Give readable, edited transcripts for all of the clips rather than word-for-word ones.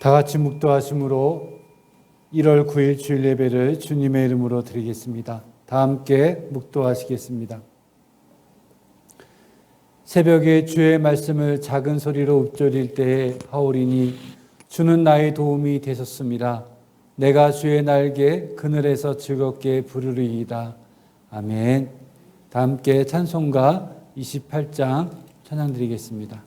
다 같이 묵도하심으로 1월 9일 주일 예배를 주님의 이름으로 드리겠습니다. 다 함께 묵도하시겠습니다. 새벽에 주의 말씀을 작은 소리로 읊조릴 때에 하오리니 주는 나의 도움이 되셨습니다. 내가 주의 날개 그늘에서 즐겁게 부르리이다. 아멘. 다 함께 찬송가 28장 찬양 드리겠습니다.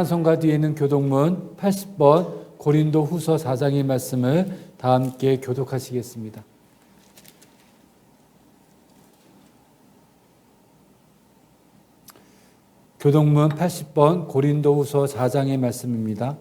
찬송가 뒤에는 교독문 80번 고린도 후서 4장의 말씀을 다 함께 교독하시겠습니다. 교독문 80번 고린도 후서 4장의 말씀입니다.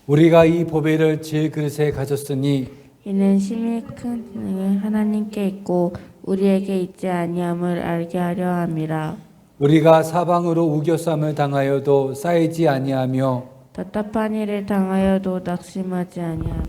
우리가 이 보배를 질 그릇에 가졌으니 이는 심히 큰 능을 하나님께 있고 우리에게 있지 아니함을 알게 하려 함이라. 우리가 사방으로 우겨쌈을 당하여도 쌓이지 아니하며 답답한 일을 당하여도 낙심하지 아니하며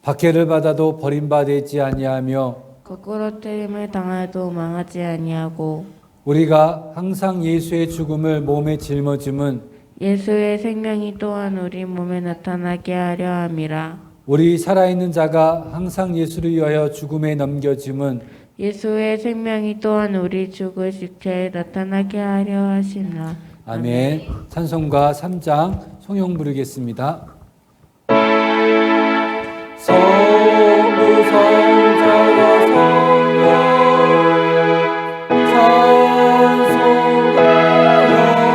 박해를 받아도 버림받지 아니하며 거꾸로 때림을 당하여도 망하지 아니하고 우리가 항상 예수의 죽음을 몸에 짊어짐은 예수의 생명이 또한 우리 몸에 나타나게 하려 함이라. 우리 살아있는 자가 항상 예수를 위하여 죽음에 넘겨짐은 예수의 생명이 또한 우리 죽을 시체에 나타나게 하려 하시나. 아멘. 찬송가 3장 성용 부르겠습니다. 성부 성자와 성령 찬송가 영광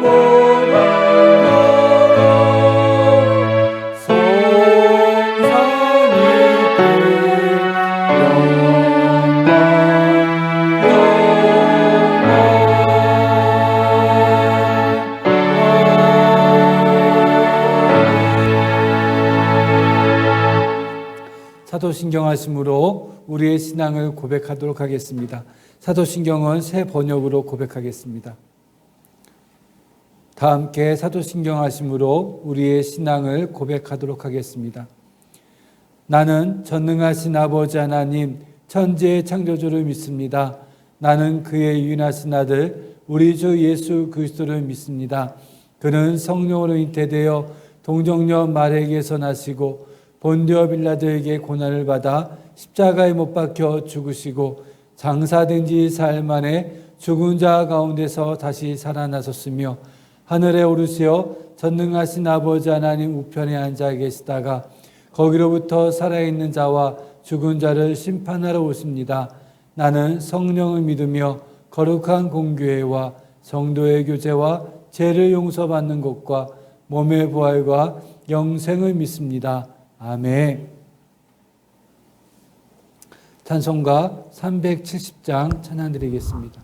돌려고 사도신경 하심으로 우리의 신앙을 고백하도록 하겠습니다. 사도신경은 새 번역으로 고백하겠습니다. 다 함께 사도신경 하심으로 우리의 신앙을 고백하도록 하겠습니다. 나는 전능하신 아버지 하나님 천지의 창조주를 믿습니다. 나는 그의 유일하신 아들 우리 주 예수 그리스도를 믿습니다. 그는 성령으로 잉태되어 동정녀 마리아에게서 나시고 본디오 빌라도에게 고난을 받아 십자가에 못 박혀 죽으시고 장사된 지 사흘 만에 죽은 자 가운데서 다시 살아나셨으며 하늘에 오르시어 전능하신 아버지 하나님 우편에 앉아 계시다가 거기로부터 살아있는 자와 죽은 자를 심판하러 오십니다. 나는 성령을 믿으며 거룩한 공교회와 성도의 교제와 죄를 용서받는 것과 몸의 부활과 영생을 믿습니다. 아멘. 찬송가 370장 찬양 드리겠습니다.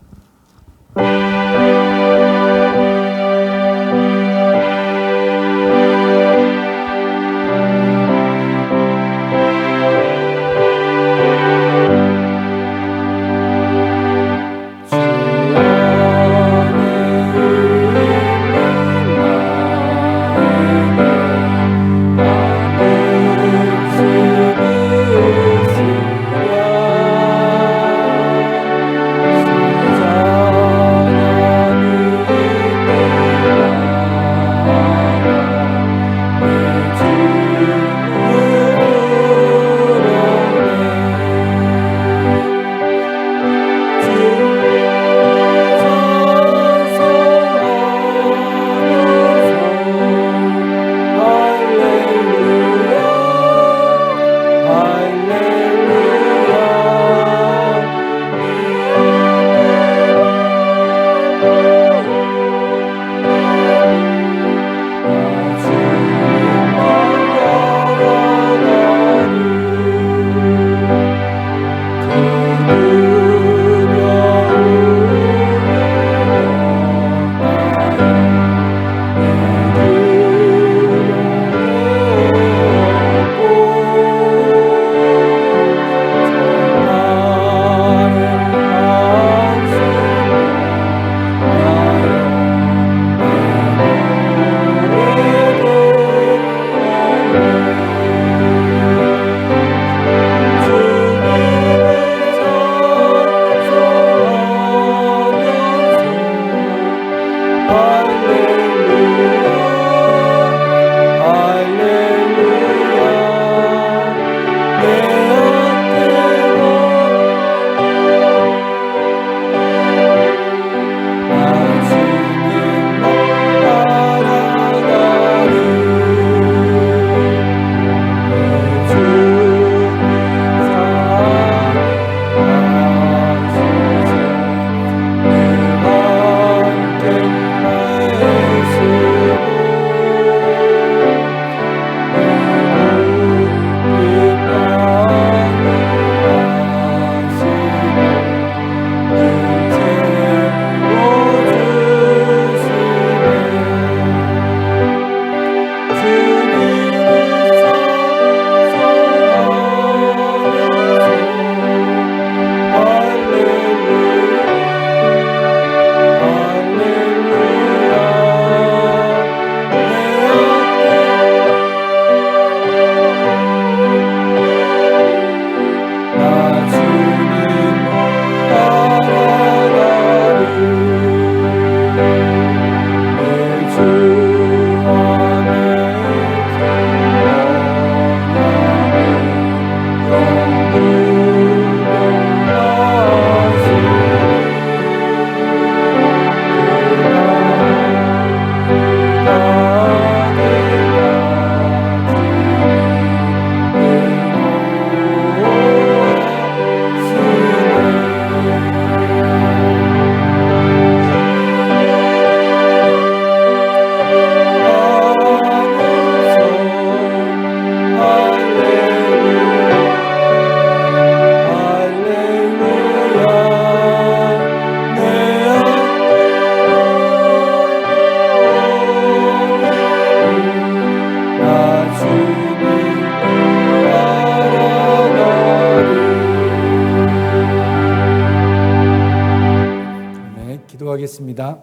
기도하겠습니다.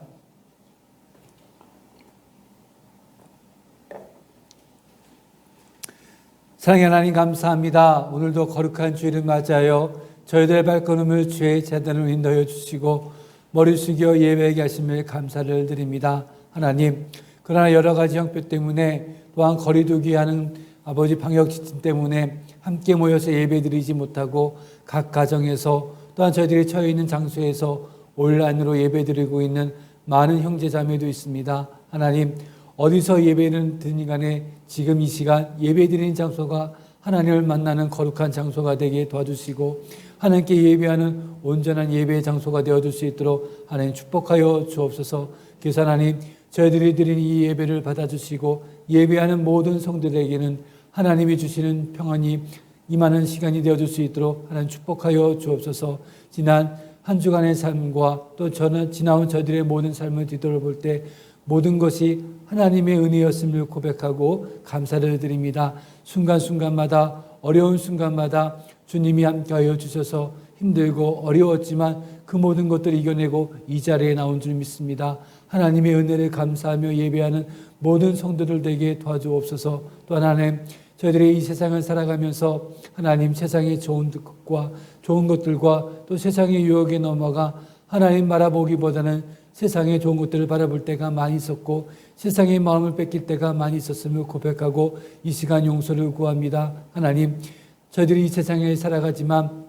사랑의 하나님 감사합니다. 오늘도 거룩한 주일을 맞이하여 저희들의 발걸음을 주의 재단으로 인도하여 주시고 머리 숙여 예배하게 하심을 감사를 드립니다. 하나님, 그러나 여러 가지 형편 때문에 또한 거리두기 하는 아버지 방역 지침 때문에 함께 모여서 예배드리지 못하고 각 가정에서 또한 저희들이 처해 있는 장소에서 온라인으로 예배드리고 있는 많은 형제 자매도 있습니다. 하나님, 어디서 예배는 드리니 간에 지금 이 시간 예배드리는 장소가 하나님을 만나는 거룩한 장소가 되게 도와주시고 하나님께 예배하는 온전한 예배의 장소가 되어줄 수 있도록 하나님 축복하여 주옵소서. 그래서 하나님, 저희들이 드리는 이 예배를 받아주시고 예배하는 모든 성들에게는 하나님이 주시는 평안이 임하는 시간이 되어줄 수 있도록 하나님 축복하여 주옵소서. 지난 한 주간의 삶과 또 저는 지나온 저희들의 모든 삶을 뒤돌아볼 때 모든 것이 하나님의 은혜였음을 고백하고 감사를 드립니다. 순간순간마다 어려운 순간마다 주님이 함께하여 주셔서 힘들고 어려웠지만 그 모든 것들을 이겨내고 이 자리에 나온 줄 믿습니다. 하나님의 은혜를 감사하며 예배하는 모든 성도들 되게 도와주옵소서. 또 하나님, 저희들이 이 세상을 살아가면서 하나님 세상의 좋은 것들과 또 세상의 유혹에 넘어가 하나님 바라보기보다는 세상의 좋은 것들을 바라볼 때가 많이 있었고 세상의 마음을 뺏길 때가 많이 있었음을 고백하고 이 시간 용서를 구합니다. 하나님, 저희들이 이 세상에 살아가지만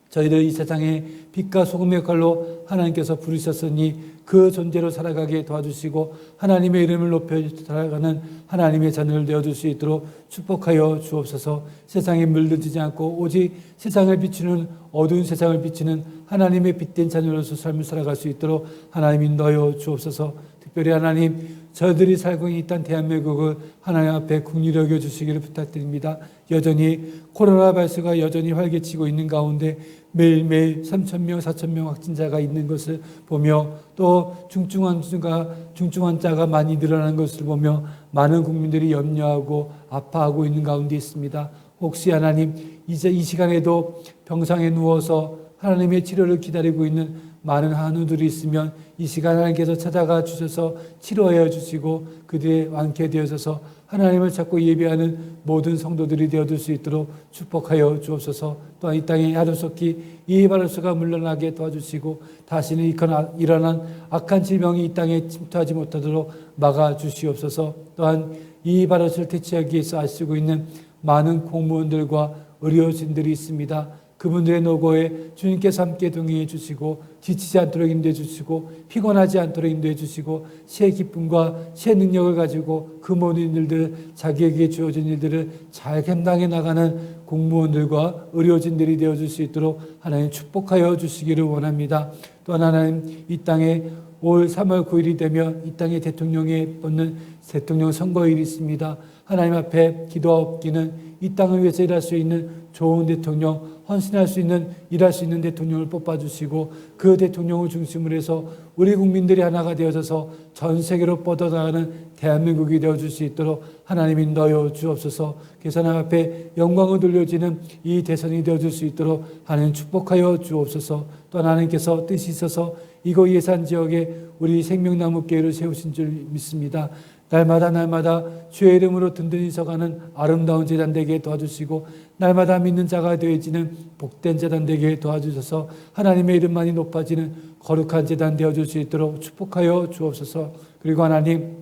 저희들 이 세상에 빛과 소금의 역할로 하나님께서 부르셨으니 그 존재로 살아가게 도와주시고 하나님의 이름을 높여 살아가는 하나님의 자녀를 되어줄 수 있도록 축복하여 주옵소서. 세상에 물들지 않고 오직 세상을 비추는 어두운 세상을 비추는 하나님의 빛된 자녀로서 삶을 살아갈 수 있도록 하나님 인도하여 주옵소서. 특별히 하나님, 저희들이 살고 있는 이 땅 대한민국을 하나님 앞에 긍휼히 여겨 주시기를 부탁드립니다. 여전히 코로나 발수가 여전히 활개치고 있는 가운데 매일매일 3,000명, 4,000명 확진자가 있는 것을 보며 또 중증환자가 많이 늘어나는 것을 보며 많은 국민들이 염려하고 아파하고 있는 가운데 있습니다. 혹시 하나님, 이제 이 시간에도 병상에 누워서 하나님의 치료를 기다리고 있는 많은 한우들이 있으면 이 시간 하나님께서 찾아가 주셔서 치료하여 주시고 그들의 완쾌되어져서 하나님을 찾고 예배하는 모든 성도들이 되어줄 수 있도록 축복하여 주옵소서. 또한 이 땅에 하루속히 이 바이러스가 물러나게 도와주시고 다시는 일어난 악한 질병이 이 땅에 침투하지 못하도록 막아주시옵소서. 또한 이 바이러스를 퇴치하기 위해서 애쓰고 있는 많은 공무원들과 의료진들이 있습니다. 그분들의 노고에 주님께서 함께 동행해 주시고 지치지 않도록 인도해 주시고 피곤하지 않도록 인도해 주시고 새 기쁨과 새 능력을 가지고 그 모든 일들, 자기에게 주어진 일들을 잘 감당해 나가는 공무원들과 의료진들이 되어줄 수 있도록 하나님 축복하여 주시기를 원합니다. 또한 하나님, 이 땅에 올 3월 9일이 되면 이 땅에 대통령에 뽑는 대통령 선거일이 있습니다. 하나님 앞에 기도하옵기는 이 땅을 위해서 일할 수 있는 좋은 대통령, 헌신할 수 있는, 일할 수 있는 대통령을 뽑아주시고 그 대통령을 중심으로 해서 우리 국민들이 하나가 되어져서 전 세계로 뻗어나가는 대한민국이 되어줄 수 있도록 하나님 인도하여 주옵소서. 그래서 하나님 앞에 영광을 돌려지는 이 대선이 되어줄 수 있도록 하나님 축복하여 주옵소서. 또 하나님께서 뜻이 있어서 이곳 예산지역에 우리 생명나무교회를 세우신 줄 믿습니다. 날마다 주의 이름으로 든든히 서가는 아름다운 제단 되게 도와주시고 날마다 믿는 자가 되어지는 복된 제단 되게 도와주셔서 하나님의 이름만이 높아지는 거룩한 제단 되어줄 수 있도록 축복하여 주옵소서. 그리고 하나님,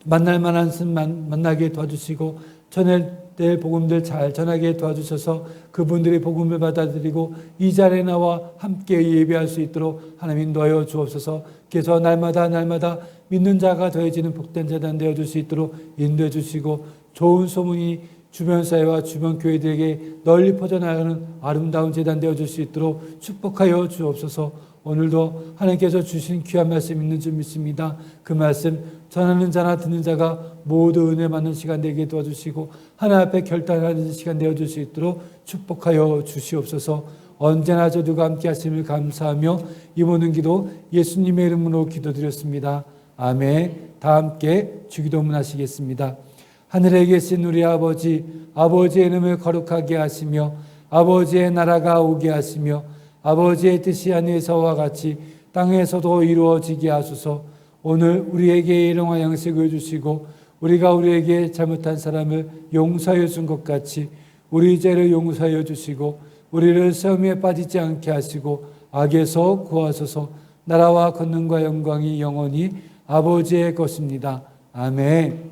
만날 만한 씀 만나게 도와주시고 전할 복음들 잘 전하게 도와주셔서 그분들이 복음을 받아들이고 이 자리에 나와 함께 예배할 수 있도록 하나님 인도하여 주옵소서. 그래서 날마다 믿는 자가 더해지는 복된 재단 되어줄 수 있도록 인도해 주시고 좋은 소문이 주변 사회와 주변 교회들에게 널리 퍼져나가는 아름다운 재단 되어줄 수 있도록 축복하여 주옵소서. 오늘도 하나님께서 주신 귀한 말씀 있는 줄 믿습니다. 그 말씀 전하는 자나 듣는 자가 모두 은혜 받는 시간 되게 도와주시고 하나님 앞에 결단하는 시간 되어줄 수 있도록 축복하여 주시옵소서. 언제나 저들과 함께 하심을 감사하며 이 모든 기도 예수님의 이름으로 기도드렸습니다. 아멘. 다 함께 주기도문 하시겠습니다. 하늘에 계신 우리 아버지, 아버지의 이름을 거룩하게 하시며 아버지의 나라가 오게 하시며 아버지의 뜻이 하늘에서와 같이 땅에서도 이루어지게 하소서. 오늘 우리에게 일용할 양식을 주시고 우리가 우리에게 잘못한 사람을 용서하여 준 것 같이 우리 죄를 용서하여 주시고 우리를 시험에 빠지지 않게 하시고 악에서 구하소서. 나라와 권능과 영광이 영원히 아버지의 것입니다. 아멘.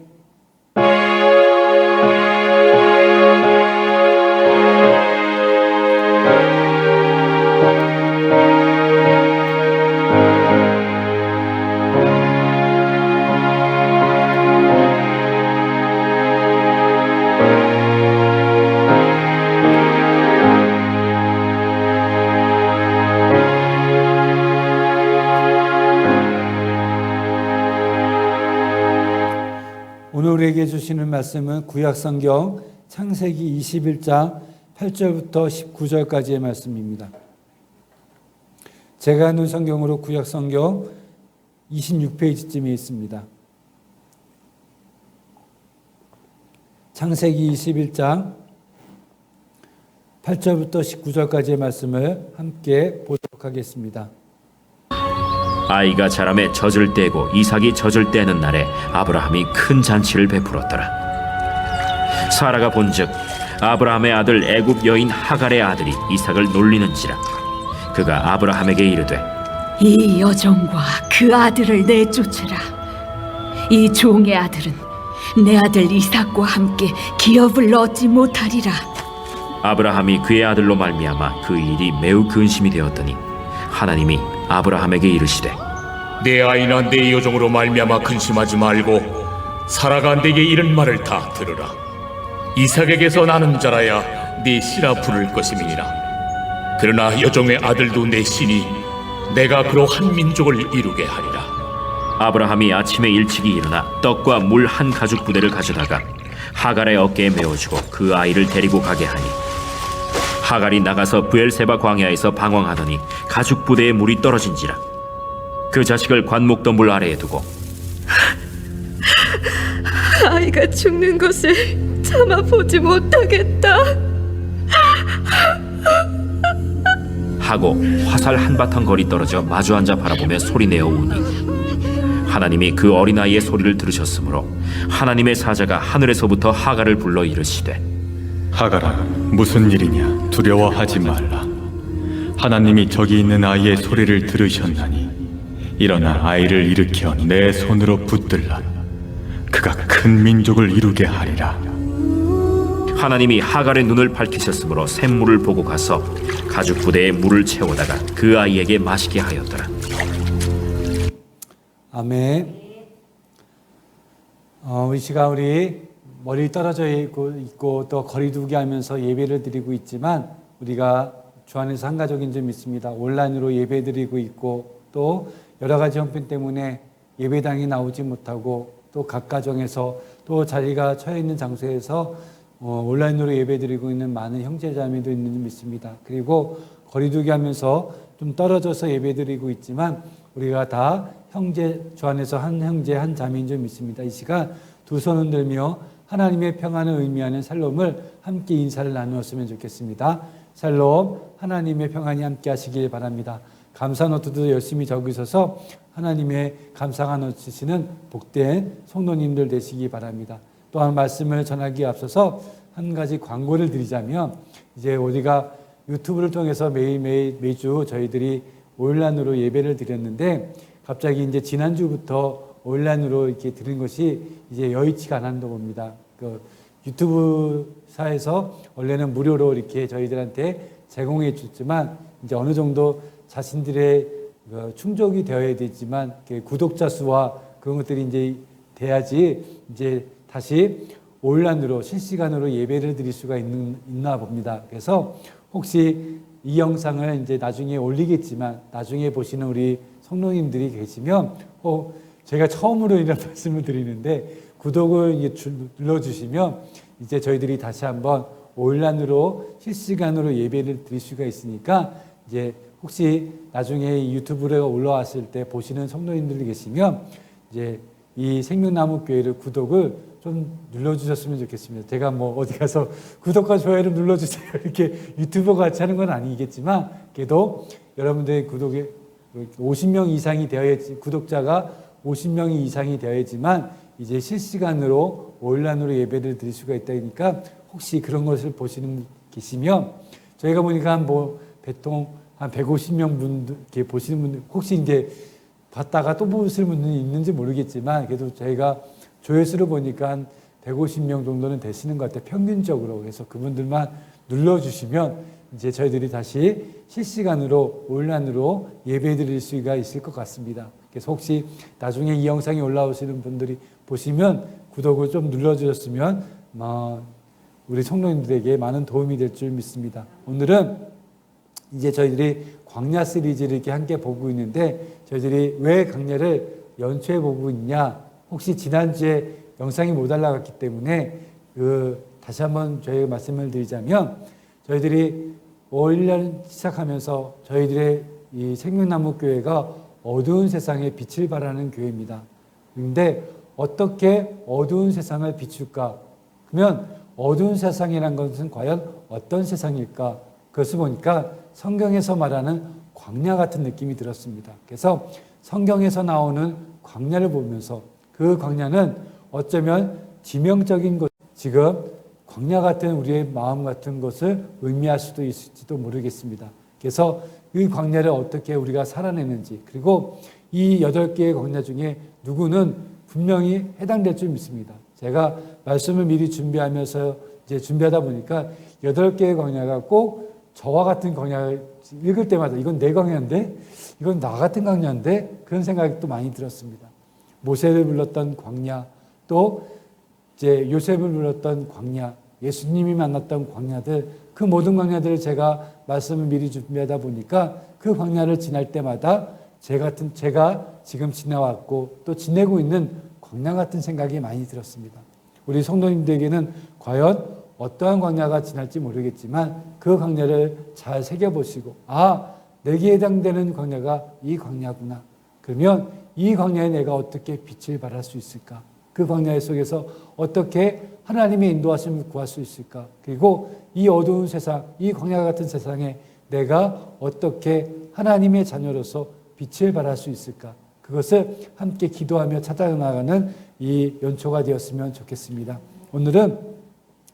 오늘 우리에게 주시는 말씀은 구약성경 창세기 21장 8절부터 19절까지의 말씀입니다. 제가 하는 성경으로 구약성경 26페이지쯤에 있습니다. 창세기 21장 8절부터 19절까지의 말씀을 함께 보도록 하겠습니다. 아이가 자라매 젖을 떼고 이삭이 젖을 떼는 날에 아브라함이 큰 잔치를 베풀었더라. 사라가 본즉 아브라함의 아들 애굽 여인 하갈의 아들이 이삭을 놀리는지라. 그가 아브라함에게 이르되 이 여종과 그 아들을 내쫓으라. 이 종의 아들은 내 아들 이삭과 함께 기업을 얻지 못하리라. 아브라함이 그의 아들로 말미암아 그 일이 매우 근심이 되었더니 하나님이 아브라함에게 이르시되 내 아이나 내 여종으로 말미암아 근심하지 말고 사라가 내게 이런 말을 다 들으라. 이삭에게서 나는 자라야 네 씨라 부를 것임이니라. 그러나 여종의 아들도 내 씨니 내가 그로 한 민족을 이루게 하리라. 아브라함이 아침에 일찍이 일어나 떡과 물 한 가죽 부대를 가져다가 하갈의 어깨에 메어주고 그 아이를 데리고 가게 하니 하갈이 나가서 브엘세바 광야에서 방황하더니 가죽 부대에 물이 떨어진지라. 그 자식을 관목더물 아래에 두고 아이가 죽는 것을 참아 보지 못하겠다 하고 화살 한바탕 거리 떨어져 마주 앉아 바라보며 소리내어 우니 하나님이 그 어린아이의 소리를 들으셨으므로 하나님의 사자가 하늘에서부터 하갈을 불러 이르시되 하갈아, 무슨 일이냐? 두려워하지 말라. 하나님이 저기 있는 아이의 소리를 들으셨나니 일어나 아이를 일으켜 내 손으로 붙들라. 그가 큰 민족을 이루게 하리라. 하나님이 하갈의 눈을 밝히셨으므로 샘물을 보고 가서 가죽 부대에 물을 채우다가 그 아이에게 마시게 하였더라. 아멘. 이 시간 우리 멀리 떨어져 있고 또 거리두기 하면서 예배를 드리고 있지만 우리가 주 안에서 한가족인 줄 믿습니다. 온라인으로 예배 드리고 있고 또 여러 가지 형편 때문에 예배당에 나오지 못하고 또 각 가정에서 또 자리가 처해 있는 장소에서 온라인으로 예배 드리고 있는 많은 형제자매도 있는 줄 믿습니다. 그리고 거리두기 하면서 좀 떨어져서 예배 드리고 있지만 우리가 다 형제, 주 안에서 한 형제 한 자매인 줄 믿습니다. 이 시간 두 손을 들며 하나님의 평안을 의미하는 샬롬을 함께 인사를 나누었으면 좋겠습니다. 샬롬, 하나님의 평안이 함께 하시길 바랍니다. 감사 노트도 열심히 적으셔서 하나님의 감사가 넘치시는 복된 성도님들 되시기 바랍니다. 또한 말씀을 전하기에 앞서서 한 가지 광고를 드리자면 이제 우리가 유튜브를 통해서 매주 저희들이 온라인으로 예배를 드렸는데 갑자기 이제 지난주부터 온라인으로 이렇게 드린 것이 이제 여의치가 않았나 봅니다. 그 유튜브사에서 원래는 무료로 이렇게 저희들한테 제공해 줬지만 이제 어느 정도 자신들의 충족이 되어야 되지만 구독자 수와 그런 것들이 이제 돼야지 이제 다시 온라인으로 실시간으로 예배를 드릴 수가 있나 봅니다. 그래서 혹시 이 영상을 이제 나중에 올리겠지만 나중에 보시는 우리 성도님들이 계시면 제가 처음으로 이런 말씀을 드리는데 구독을 눌러주시면 이제 저희들이 다시 한번 온라인으로 실시간으로 예배를 드릴 수가 있으니까 이제 혹시 나중에 유튜브로 올라왔을 때 보시는 성도님들이 계시면 이제 이 생명나무 교회를 구독을 좀 눌러주셨으면 좋겠습니다. 제가 뭐 어디 가서 구독과 좋아요를 눌러주세요 이렇게 유튜버 같이 하는 건 아니겠지만 그래도 여러분들의 구독에 50명 이상이 되어야지 구독자가 50명이 이상이 되어야지만 이제 실시간으로 온라인으로 예배를 드릴 수가 있다니까 혹시 그런 것을 보시는 분 계시면 저희가 보니까 한 150명 분들 이렇게 보시는 분들 혹시 이제 봤다가 또 보실 분이 있는지 모르겠지만 그래도 저희가 조회수를 보니까 한 150명 정도는 되시는 것 같아요. 평균적으로. 그래서 그분들만 눌러주시면 이제 저희들이 다시 실시간으로 온라인으로 예배 드릴 수가 있을 것 같습니다. 그래서 혹시 나중에 이 영상이 올라오시는 분들이 보시면 구독을 좀 눌러주셨으면 우리 성도님들에게 많은 도움이 될 줄 믿습니다. 오늘은 이제 저희들이 광야 시리즈를 이렇게 함께 보고 있는데 저희들이 왜 광야를 연초에 보고 있냐? 혹시 지난주에 영상이 못 올라갔기 때문에 다시 한번 저희가 말씀을 드리자면 저희들이 올 1년 시작하면서 저희들의 이 생명나무 교회가 어두운 세상에 빛을 발하는 교회입니다. 그런데 어떻게 어두운 세상을 비출까? 그러면 어두운 세상이라는 것은 과연 어떤 세상일까? 그것을 보니까 성경에서 말하는 광야 같은 느낌이 들었습니다. 그래서 성경에서 나오는 광야를 보면서 그 광야는 어쩌면 지명적인 것, 지금 광야 같은 우리의 마음 같은 것을 의미할 수도 있을지도 모르겠습니다. 그래서 이 광야를 어떻게 우리가 살아내는지, 그리고 이 8개의 광야 중에 누구는 분명히 해당될 줄 믿습니다. 제가 말씀을 미리 준비하면서 이제 준비하다 보니까 8개의 광야가 꼭 저와 같은 광야를 읽을 때마다 이건 내 광야인데, 이건 나 같은 광야인데, 그런 생각이 또 많이 들었습니다. 모세를 불렀던 광야, 또 이제 요셉을 불렀던 광야, 예수님이 만났던 광야들, 그 모든 광야들을 제가 말씀을 미리 준비하다 보니까 그 광야를 지날 때마다 제가 지금 지나왔고 또 지내고 있는 광야 같은 생각이 많이 들었습니다. 우리 성도님들에게는 과연 어떠한 광야가 지날지 모르겠지만 그 광야를 잘 새겨보시고, 내게 해당되는 광야가 이 광야구나. 그러면 이 광야에 내가 어떻게 빛을 발할 수 있을까? 그 광야 속에서 어떻게 하나님의 인도하심을 구할 수 있을까? 그리고 이 어두운 세상, 이 광야 같은 세상에 내가 어떻게 하나님의 자녀로서 빛을 발할 수 있을까? 그것을 함께 기도하며 찾아나가는 이 연초가 되었으면 좋겠습니다. 오늘은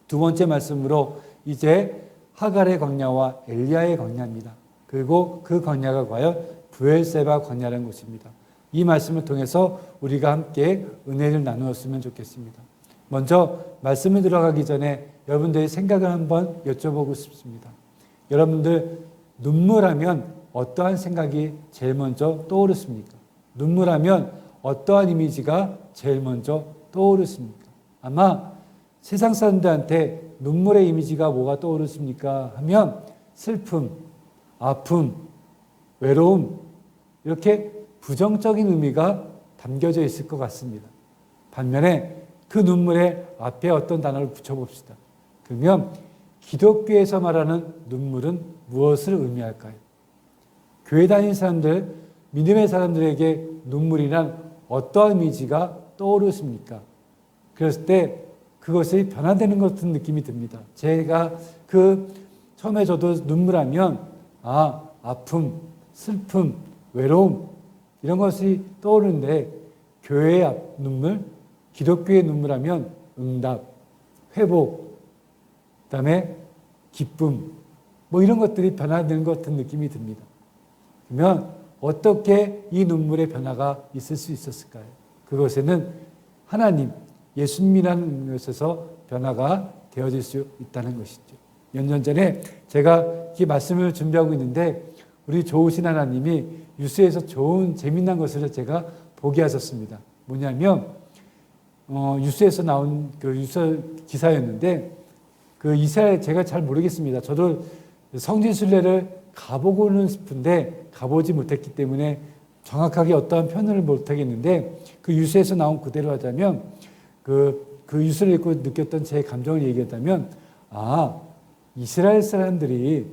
두 번째 말씀으로 이제 하갈의 광야와 엘리야의 광야입니다. 그리고 그 광야가 과연 브엘세바 광야라는 것입니다. 이 말씀을 통해서 우리가 함께 은혜를 나누었으면 좋겠습니다. 먼저 말씀을 들어가기 전에 여러분들의 생각을 한번 여쭤보고 싶습니다. 여러분들 눈물하면 어떠한 생각이 제일 먼저 떠오르십니까? 눈물하면 어떠한 이미지가 제일 먼저 떠오르십니까? 아마 세상 사람들한테 눈물의 이미지가 뭐가 떠오르십니까? 하면 슬픔, 아픔, 외로움, 이렇게 부정적인 의미가 담겨져 있을 것 같습니다. 반면에 그 눈물의 앞에 어떤 단어를 붙여봅시다. 그러면 기독교에서 말하는 눈물은 무엇을 의미할까요? 교회 다니는 사람들, 믿음의 사람들에게 눈물이란 어떠한 이미지가 떠오르십니까? 그랬을 때 그것이 변화되는 것 같은 느낌이 듭니다. 제가 처음에 저도 눈물하면 아픔, 슬픔, 외로움 이런 것이 떠오르는데 교회의 눈물, 기독교의 눈물하면 응답, 회복, 그다음에 기쁨 이런 것들이 변화되는 것 같은 느낌이 듭니다. 그러면 어떻게 이 눈물의 변화가 있을 수 있었을까요? 그것에는 하나님, 예수님이라는 것에서 변화가 되어질 수 있다는 것이죠. 몇 년 전에 제가 이 말씀을 준비하고 있는데 우리 좋으신 하나님이 뉴스에서 좋은 재미난 것을 제가 보게 하셨습니다. 뭐냐면 뉴스에서 나온 그 뉴스 기사였는데 그 이스라엘 제가 잘 모르겠습니다. 저도 성지순례를 가보고는 싶은데 가보지 못했기 때문에 정확하게 어떠한 표현을 못하겠는데 그 뉴스에서 나온 그대로 하자면 그 뉴스를 읽고 느꼈던 제 감정을 얘기했다면 이스라엘 사람들이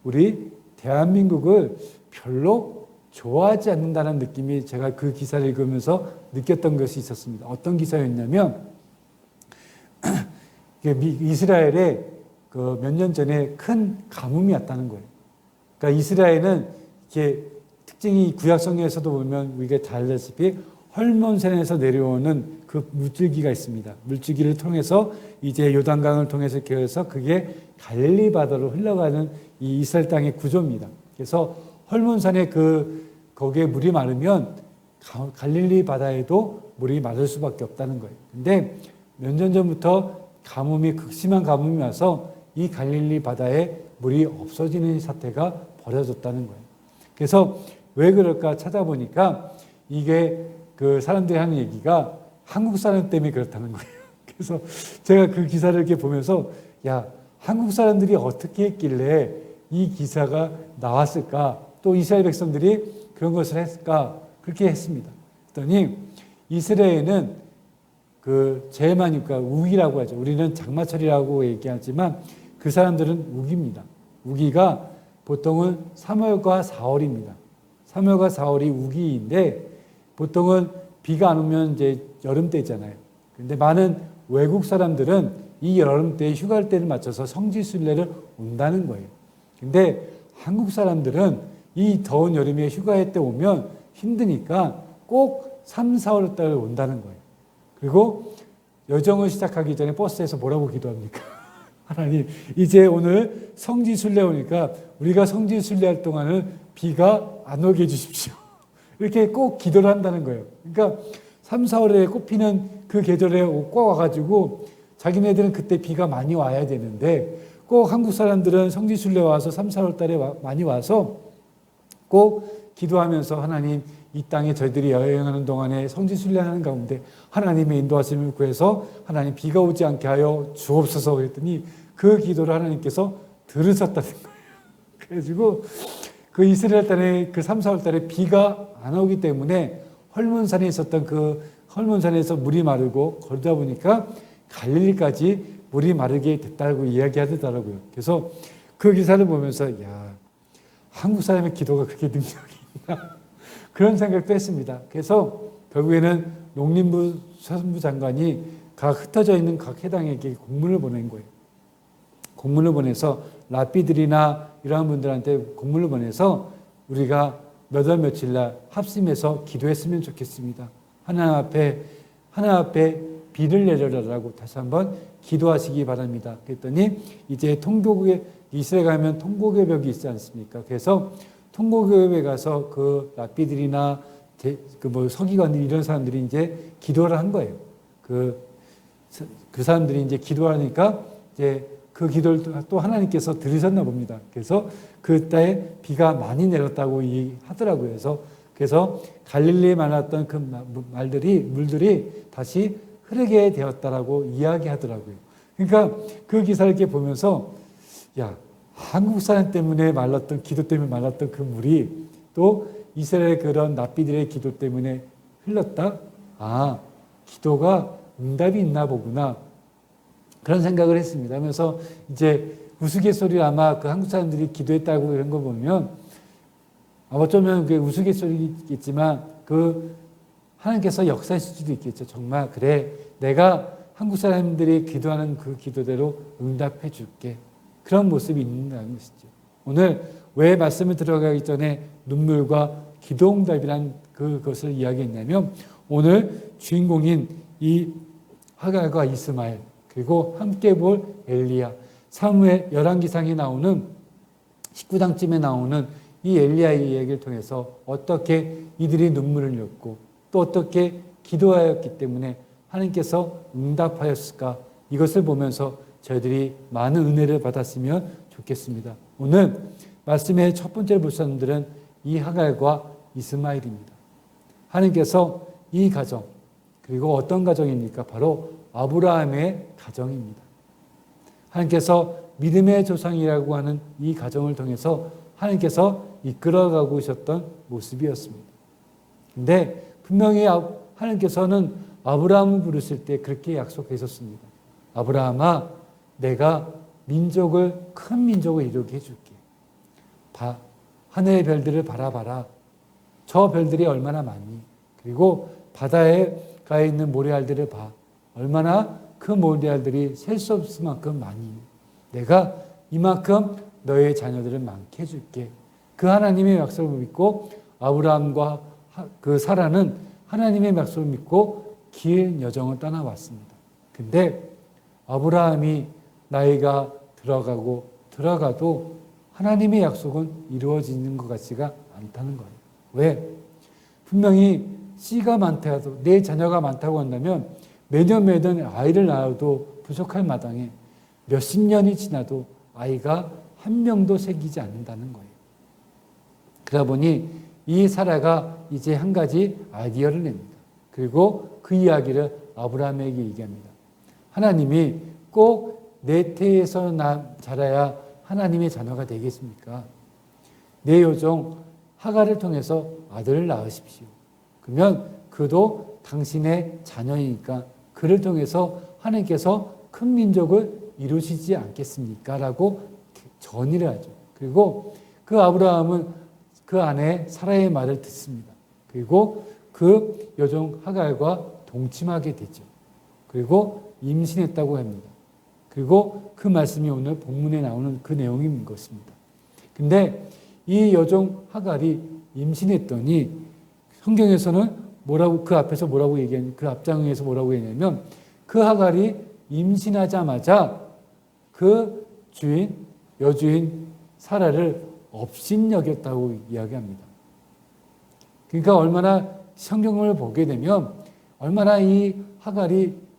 우리 대한민국을 별로 좋아하지 않는다는 느낌이 제가 그 기사를 읽으면서 느꼈던 것이 있었습니다. 어떤 기사였냐면 이스라엘에 그 몇 년 전에 큰 가뭄이 왔다는 거예요. 그러니까 이스라엘은 이게 특징이 구약성경에서도 보면 우리가 잘 알다시피 헐몬산에서 내려오는 그 물줄기가 있습니다. 물줄기를 통해서 이제 요단강을 통해서 이렇게 그게 갈릴리 바다로 흘러가는 이 이스라엘 땅의 구조입니다. 그래서 헐몬산에 거기에 물이 많으면 갈릴리 바다에도 물이 마를 수밖에 없다는 거예요. 근데 몇 년 전부터 극심한 가뭄이 와서 이 갈릴리 바다에 물이 없어지는 사태가 벌어졌다는 거예요. 그래서 왜 그럴까 찾아보니까 이게 그 사람들이 하는 얘기가 한국 사람 때문에 그렇다는 거예요. 그래서 제가 그 기사를 이렇게 보면서 야, 한국 사람들이 어떻게 했길래 이 기사가 나왔을까? 또 이스라엘 백성들이 그런 것을 했을까? 그렇게 했습니다. 그랬더니 이스라엘은 그 제일 많이 우기라고 하죠. 우리는 장마철이라고 얘기하지만 그 사람들은 우기입니다. 우기가 보통은 3월과 4월입니다. 3월과 4월이 우기인데 보통은 비가 안 오면 이제 여름 때잖아요. 근데 많은 외국 사람들은 이 여름 때 휴가 때를 맞춰서 성지순례를 온다는 거예요. 근데 한국 사람들은 이 더운 여름에 휴가 때 오면 힘드니까 꼭 3, 4월 달에 온다는 거예요. 그리고 여정을 시작하기 전에 버스에서 뭐라고 기도합니까? 하나님, 이제 오늘 성지순례 오니까 우리가 성지순례할 동안은 비가 안 오게 해주십시오. 이렇게 꼭 기도를 한다는 거예요. 그러니까 3, 4월에 꽃피는 그 계절에 꼭 와가지고 자기네들은 그때 비가 많이 와야 되는데 꼭 한국 사람들은 성지순례 와서 3, 4월 달에 많이 와서 꼭 기도하면서 하나님 이 땅에 저희들이 여행하는 동안에 성지순례하는 가운데 하나님의 인도하심을 구해서 하나님 비가 오지 않게 하여 주옵소서 그랬더니 그 기도를 하나님께서 들으셨다는 거예요. 그래가지고 그 이스라엘 땅에 그 3, 4월 달에 비가 안 오기 때문에 헐몬산에 있었던 그 헐몬산에서 물이 마르고 걸다 보니까 갈릴리까지 물이 마르게 됐다고 이야기하더라고요. 그래서 그 기사를 보면서 야, 한국 사람의 기도가 그렇게 능력이 있나 그런 생각도 했습니다. 그래서 결국에는 농림부 수산부 장관이 각 흩어져 있는 각 해당에게 공문을 보낸 거예요. 공문을 보내서 랍비들이나 이러한 분들한테 공문을 보내서 우리가 몇 월 며칠 날 합심해서 기도했으면 좋겠습니다. 하나님 앞에 비를 내려라라고 다시 한번 기도하시기 바랍니다. 그랬더니 이제 통곡에 이스라엘 가면 통곡의 벽이 있지 않습니까? 그래서 통곡에 가서 그 랍비들이나 그 서기관들 이런 사람들이 이제 기도를 한 거예요. 그 사람들이 이제 기도하니까 이제 그 기도를 또 하나님께서 들으셨나 봅니다. 그래서 그때 비가 많이 내렸다고 하더라고요. 그래서 갈릴리에 많았던 그 물들이 다시 흐르게 되었다라고 이야기하더라고요. 그러니까 그 기사를 이렇게 보면서 야, 한국 사람 때문에 말랐던 기도 때문에 말랐던 그 물이 또 이스라엘 그런 납비들의 기도 때문에 흘렀다. 아, 기도가 응답이 있나 보구나. 그런 생각을 했습니다. 하면서 이제 우스갯소리를 아마 그 한국 사람들이 기도했다고 이런 거 보면 아마 어쩌면 그게 우스갯소리겠지만 그 하나님께서 역사하실 수도 있겠죠. 정말 그래 내가 한국 사람들이 기도하는 그 기도대로 응답해 줄게. 그런 모습이 있는다는 것이죠. 오늘 왜 말씀을 들어가기 전에 눈물과 기도응답이란 그것을 이야기했냐면 오늘 주인공인 이 하갈과 이스마엘 그리고 함께 볼 엘리야 사무엘 열왕기상에 나오는 19장쯤에 나오는 이 엘리야의 이야기를 통해서 어떻게 이들이 눈물을 흘렸고 또 어떻게 기도하였기 때문에 하나님께서 응답하였을까 이것을 보면서 저희들이 많은 은혜를 받았으면 좋겠습니다. 오늘 말씀의 첫 번째 볼 사람들은 이 하갈과 이스마엘입니다. 하나님께서 이 가정 그리고 어떤 가정입니까? 바로 아브라함의 가정입니다. 하나님께서 믿음의 조상이라고 하는 이 가정을 통해서 하나님께서 이끌어가고 계셨던 모습이었습니다. 근데 분명히 하나님께서는 아브라함을 부르실 때 그렇게 약속하셨습니다. 아브라함아, 내가 큰 민족을 이루게 해줄게. 하늘의 별들을 바라봐라. 저 별들이 얼마나 많니? 그리고 바다에 가 있는 모래알들을 봐. 얼마나 그 모래알들이 셀 수 없을 만큼 많이. 내가 이만큼 너의 자녀들을 많게 해줄게. 그 하나님의 약속을 믿고 아브라함과 그 사라는 하나님의 약속을 믿고 긴 여정을 떠나왔습니다. 근데 아브라함이 나이가 들어가도 하나님의 약속은 이루어지는 것 같지가 않다는 거예요. 왜? 분명히 씨가 많다고, 내 자녀가 많다고 한다면 매년 아이를 낳아도 부족할 마당에 몇십 년이 지나도 아이가 한 명도 생기지 않는다는 거예요. 그러다 보니 이 사라가 이제 한 가지 아이디어를 냅니다. 그리고 그 이야기를 아브라함에게 얘기합니다. 하나님이 꼭 내 태에서 자라야 하나님의 자녀가 되겠습니까? 내 여종 하갈을 통해서 아들을 낳으십시오. 그러면 그도 당신의 자녀이니까 그를 통해서 하나님께서 큰 민족을 이루시지 않겠습니까? 라고 전의를 하죠. 그리고 그 아브라함은 그 아내 사라의 말을 듣습니다. 그리고 그 여종 하갈과 동침하게 되죠. 그리고 임신했다고 합니다. 그리고 그 말씀이 오늘 본문에 나오는 그 내용인 것입니다. 근데 이 여종 하갈이 임신했더니 성경에서는 뭐라고, 그 앞에서 뭐라고 얘기하냐, 그 앞장에서 뭐라고 얘기하냐면 그 하갈이 임신하자마자 그 여주인 사라를 업신여겼다고 이야기합니다. 그러니까 얼마나 성경을 보게 되면 얼마나 이 하갈이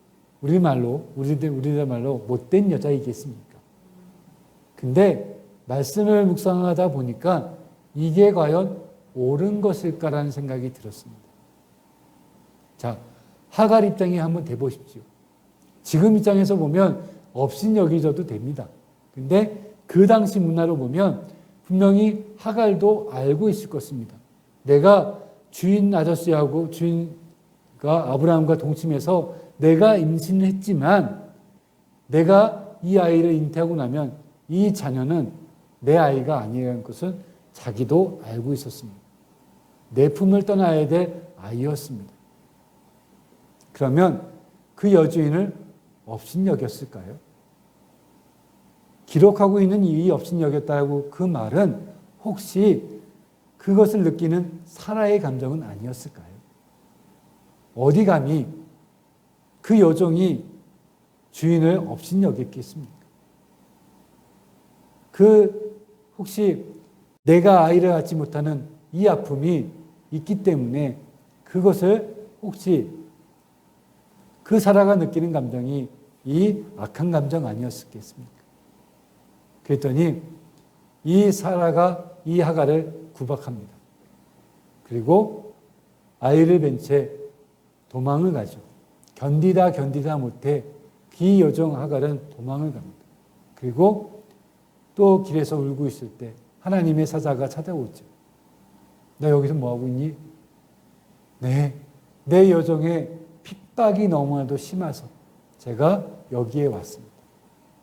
우리들 말로 못된 여자이겠습니까? 근데 말씀을 묵상하다 보니까 이게 과연 옳은 것일까라는 생각이 들었습니다. 자, 하갈 입장에 한번 대보십시오. 지금 입장에서 보면 업신여기져도 됩니다. 근데 그 당시 문화로 보면 분명히 하갈도 알고 있을 것입니다. 내가 주인 아저씨하고 주인과 아브라함과 동침해서 내가 임신을 했지만 내가 이 아이를 잉태하고 나면 이 자녀는 내 아이가 아니라는 것은 자기도 알고 있었습니다. 내 품을 떠나야 될 아이였습니다. 그러면 그 여주인을 업신여겼을까요? 기록하고 있는 이 업신여겼다고 그 말은 혹시 그것을 느끼는 사라의 감정은 아니었을까요? 어디 감히 그 여종이 주인을 업신여겼겠습니까? 혹시 내가 아이를 갖지 못하는 이 아픔이 있기 때문에 그것을 혹시 그 사라가 느끼는 감정이 이 악한 감정 아니었겠습니까? 그랬더니 이 사라가 이 하갈을 구박합니다. 그리고 아이를 뵌 채 도망을 가죠. 견디다 못해 이 여종 하갈은 도망을 갑니다. 그리고 또 길에서 울고 있을 때 하나님의 사자가 찾아오죠. 너 여기서 뭐하고 있니? 네, 내 여종의 핍박이 너무나도 심해서 제가 여기에 왔습니다.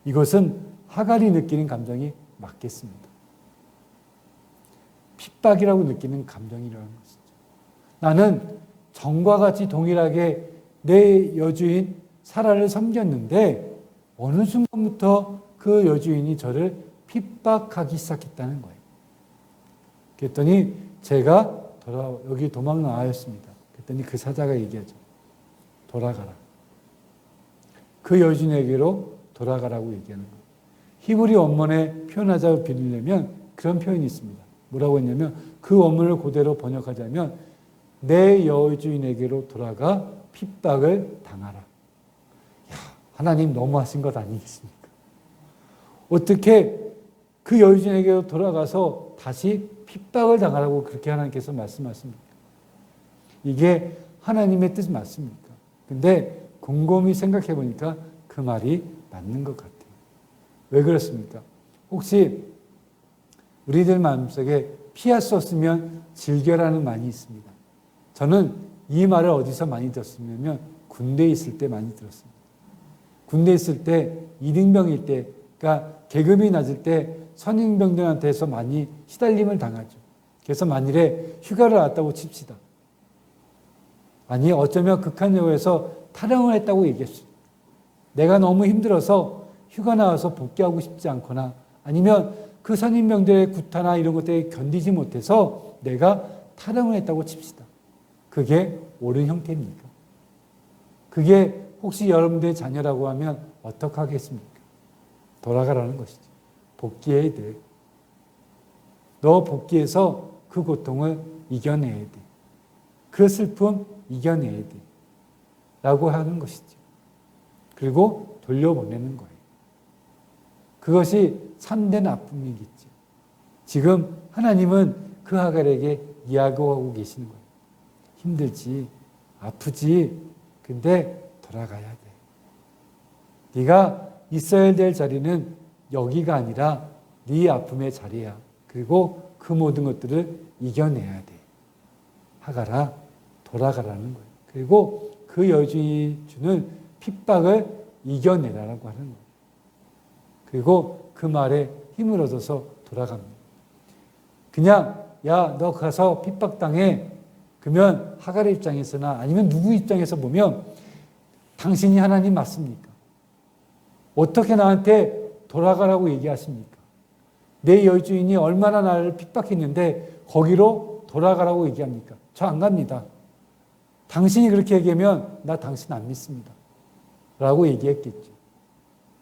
이것은 하갈이 느끼는 감정이 맞겠습니다. 핍박이라고 느끼는 감정이라는 것이죠. 나는 전과 같이 동일하게 내 여주인 사라를 섬겼는데 어느 순간부터 그 여주인이 저를 핍박하기 시작했다는 거예요. 그랬더니 제가 여기 도망 나왔습니다. 그랬더니 그 사자가 얘기하죠. 돌아가라. 그 여주인에게로 돌아가라고 얘기하는 거예요. 히브리 원문에 표현하자고 빌리려면 그런 표현이 있습니다. 뭐라고 했냐면 그 원문을 그대로 번역하자면 내 여주인에게로 돌아가 핍박을 당하라. 야, 하나님 너무하신 것 아니겠습니까? 어떻게 그 여주인에게로 돌아가서 다시 핍박을 당하라고 그렇게 하나님께서 말씀하십니까? 이게 하나님의 뜻 맞습니까? 근데 곰곰이 생각해 보니까 그 말이 맞는 것 같아요. 왜 그렇습니까? 혹시 우리들 마음속에 피할 수 없으면 즐겨라는 말이 있습니다. 저는 이 말을 어디서 많이 들었냐면 군대에 있을 때 많이 들었습니다. 군대에 있을 때 이등병일 때, 그러니까 계급이 낮을 때 선임병들한테서 많이 시달림을 당하죠. 그래서 만일에 휴가를 나왔다고 칩시다. 아니 어쩌면 극한여고에서 탈영을 했다고 얘기했습니다. 내가 너무 힘들어서 휴가 나와서 복귀하고 싶지 않거나 아니면 그 선임병들의 구타나 이런 것들에 견디지 못해서 내가 탈영을 했다고 칩시다. 그게 옳은 형태입니까? 그게 혹시 여러분들의 자녀라고 하면 어떻게 하겠습니까? 돌아가라는 것이죠. 복귀해야 돼. 너 복귀해서 그 고통을 이겨내야 돼. 그 슬픔 이겨내야 돼. 라고 하는 것이죠. 그리고 돌려보내는 거예요. 그것이 참된 아픔이겠죠. 지금 하나님은 그 하갈에게 이야기하고 계시는 거예요. 힘들지, 아프지, 근데 돌아가야 돼. 네가 있어야 될 자리는 여기가 아니라 네 아픔의 자리야. 그리고 그 모든 것들을 이겨내야 돼. 하갈아, 돌아가라는 거예요. 그리고 그 여주인이 주는 핍박을 이겨내라라고 하는 거예요. 그리고 그 말에 힘을 얻어서 돌아갑니다. 그냥 야, 너 가서 핍박당해. 그러면 하갈의 입장에서나 아니면 누구 입장에서 보면 당신이 하나님 맞습니까? 어떻게 나한테 돌아가라고 얘기하십니까? 내 여주인이 얼마나 나를 핍박했는데 거기로 돌아가라고 얘기합니까? 저 안 갑니다. 당신이 그렇게 얘기하면 나 당신 안 믿습니다. 라고 얘기했겠죠.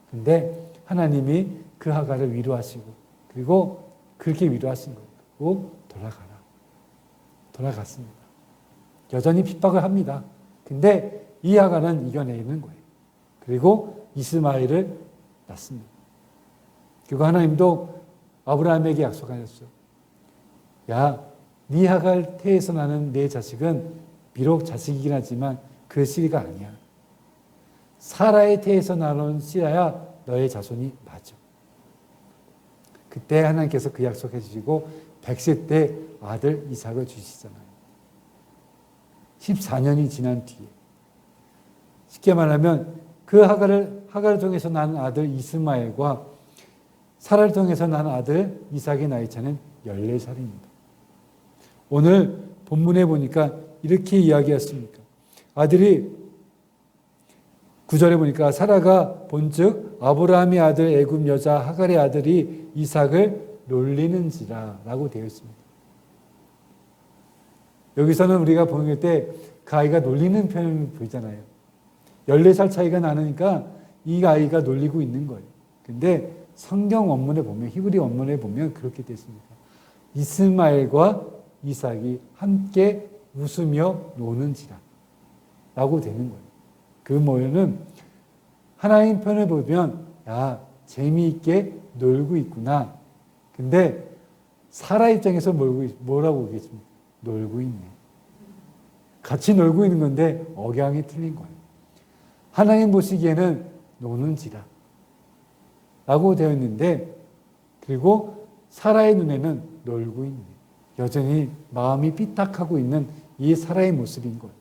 근데 하나님이 그 하갈을 위로하시고 그리고 그렇게 위로하신 거예요. 그리고 돌아가라. 돌아갔습니다. 여전히 핍박을 합니다. 근데 이 하갈은 이겨내는 거예요. 그리고 이스마엘을 낳습니다. 그리고 하나님도 아브라함에게 약속하셨어요. 야, 네 하갈 태에서 나는 내 자식은 비록 자식이긴 하지만 그 씨가 아니야. 사라의 태에서 나온 씨라야 너의 자손이 맞아. 그때 하나님께서 그 약속해 주시고 100세 때 아들 이삭을 주시잖아요. 14년이 지난 뒤에. 쉽게 말하면 그 하갈을 통해서 난 아들 이스마엘과 사라를 통해서 난 아들 이삭의 나이 차는 14살입니다. 오늘 본문에 보니까 이렇게 이야기했습니까? 아들이 9절에 보니까 사라가 본즉 아브라함의 아들 애굽 여자 하갈의 아들이 이삭을 놀리는지라 라고 되어 있습니다. 여기서는 우리가 보는 때 그 아이가 놀리는 표현을 보이잖아요. 14살 차이가 나니까 이 아이가 놀리고 있는 거예요. 근데 성경 원문에 보면 히브리 원문에 보면 그렇게 되어 있습니다. 이스마엘과 이삭이 함께 웃으며 노는지라 라고 되는 거예요. 그 뭐는 하나님 편을 보면 야, 재미있게 놀고 있구나. 근데 사라 입장에서 뭐라고 보겠습니까? 놀고 있네. 같이 놀고 있는 건데 억양이 틀린 거예요. 하나님 보시기에는 노는지라 라고 되어 있는데 그리고 사라의 눈에는 놀고 있네. 여전히 마음이 삐딱하고 있는 이 사라의 모습인 거예요.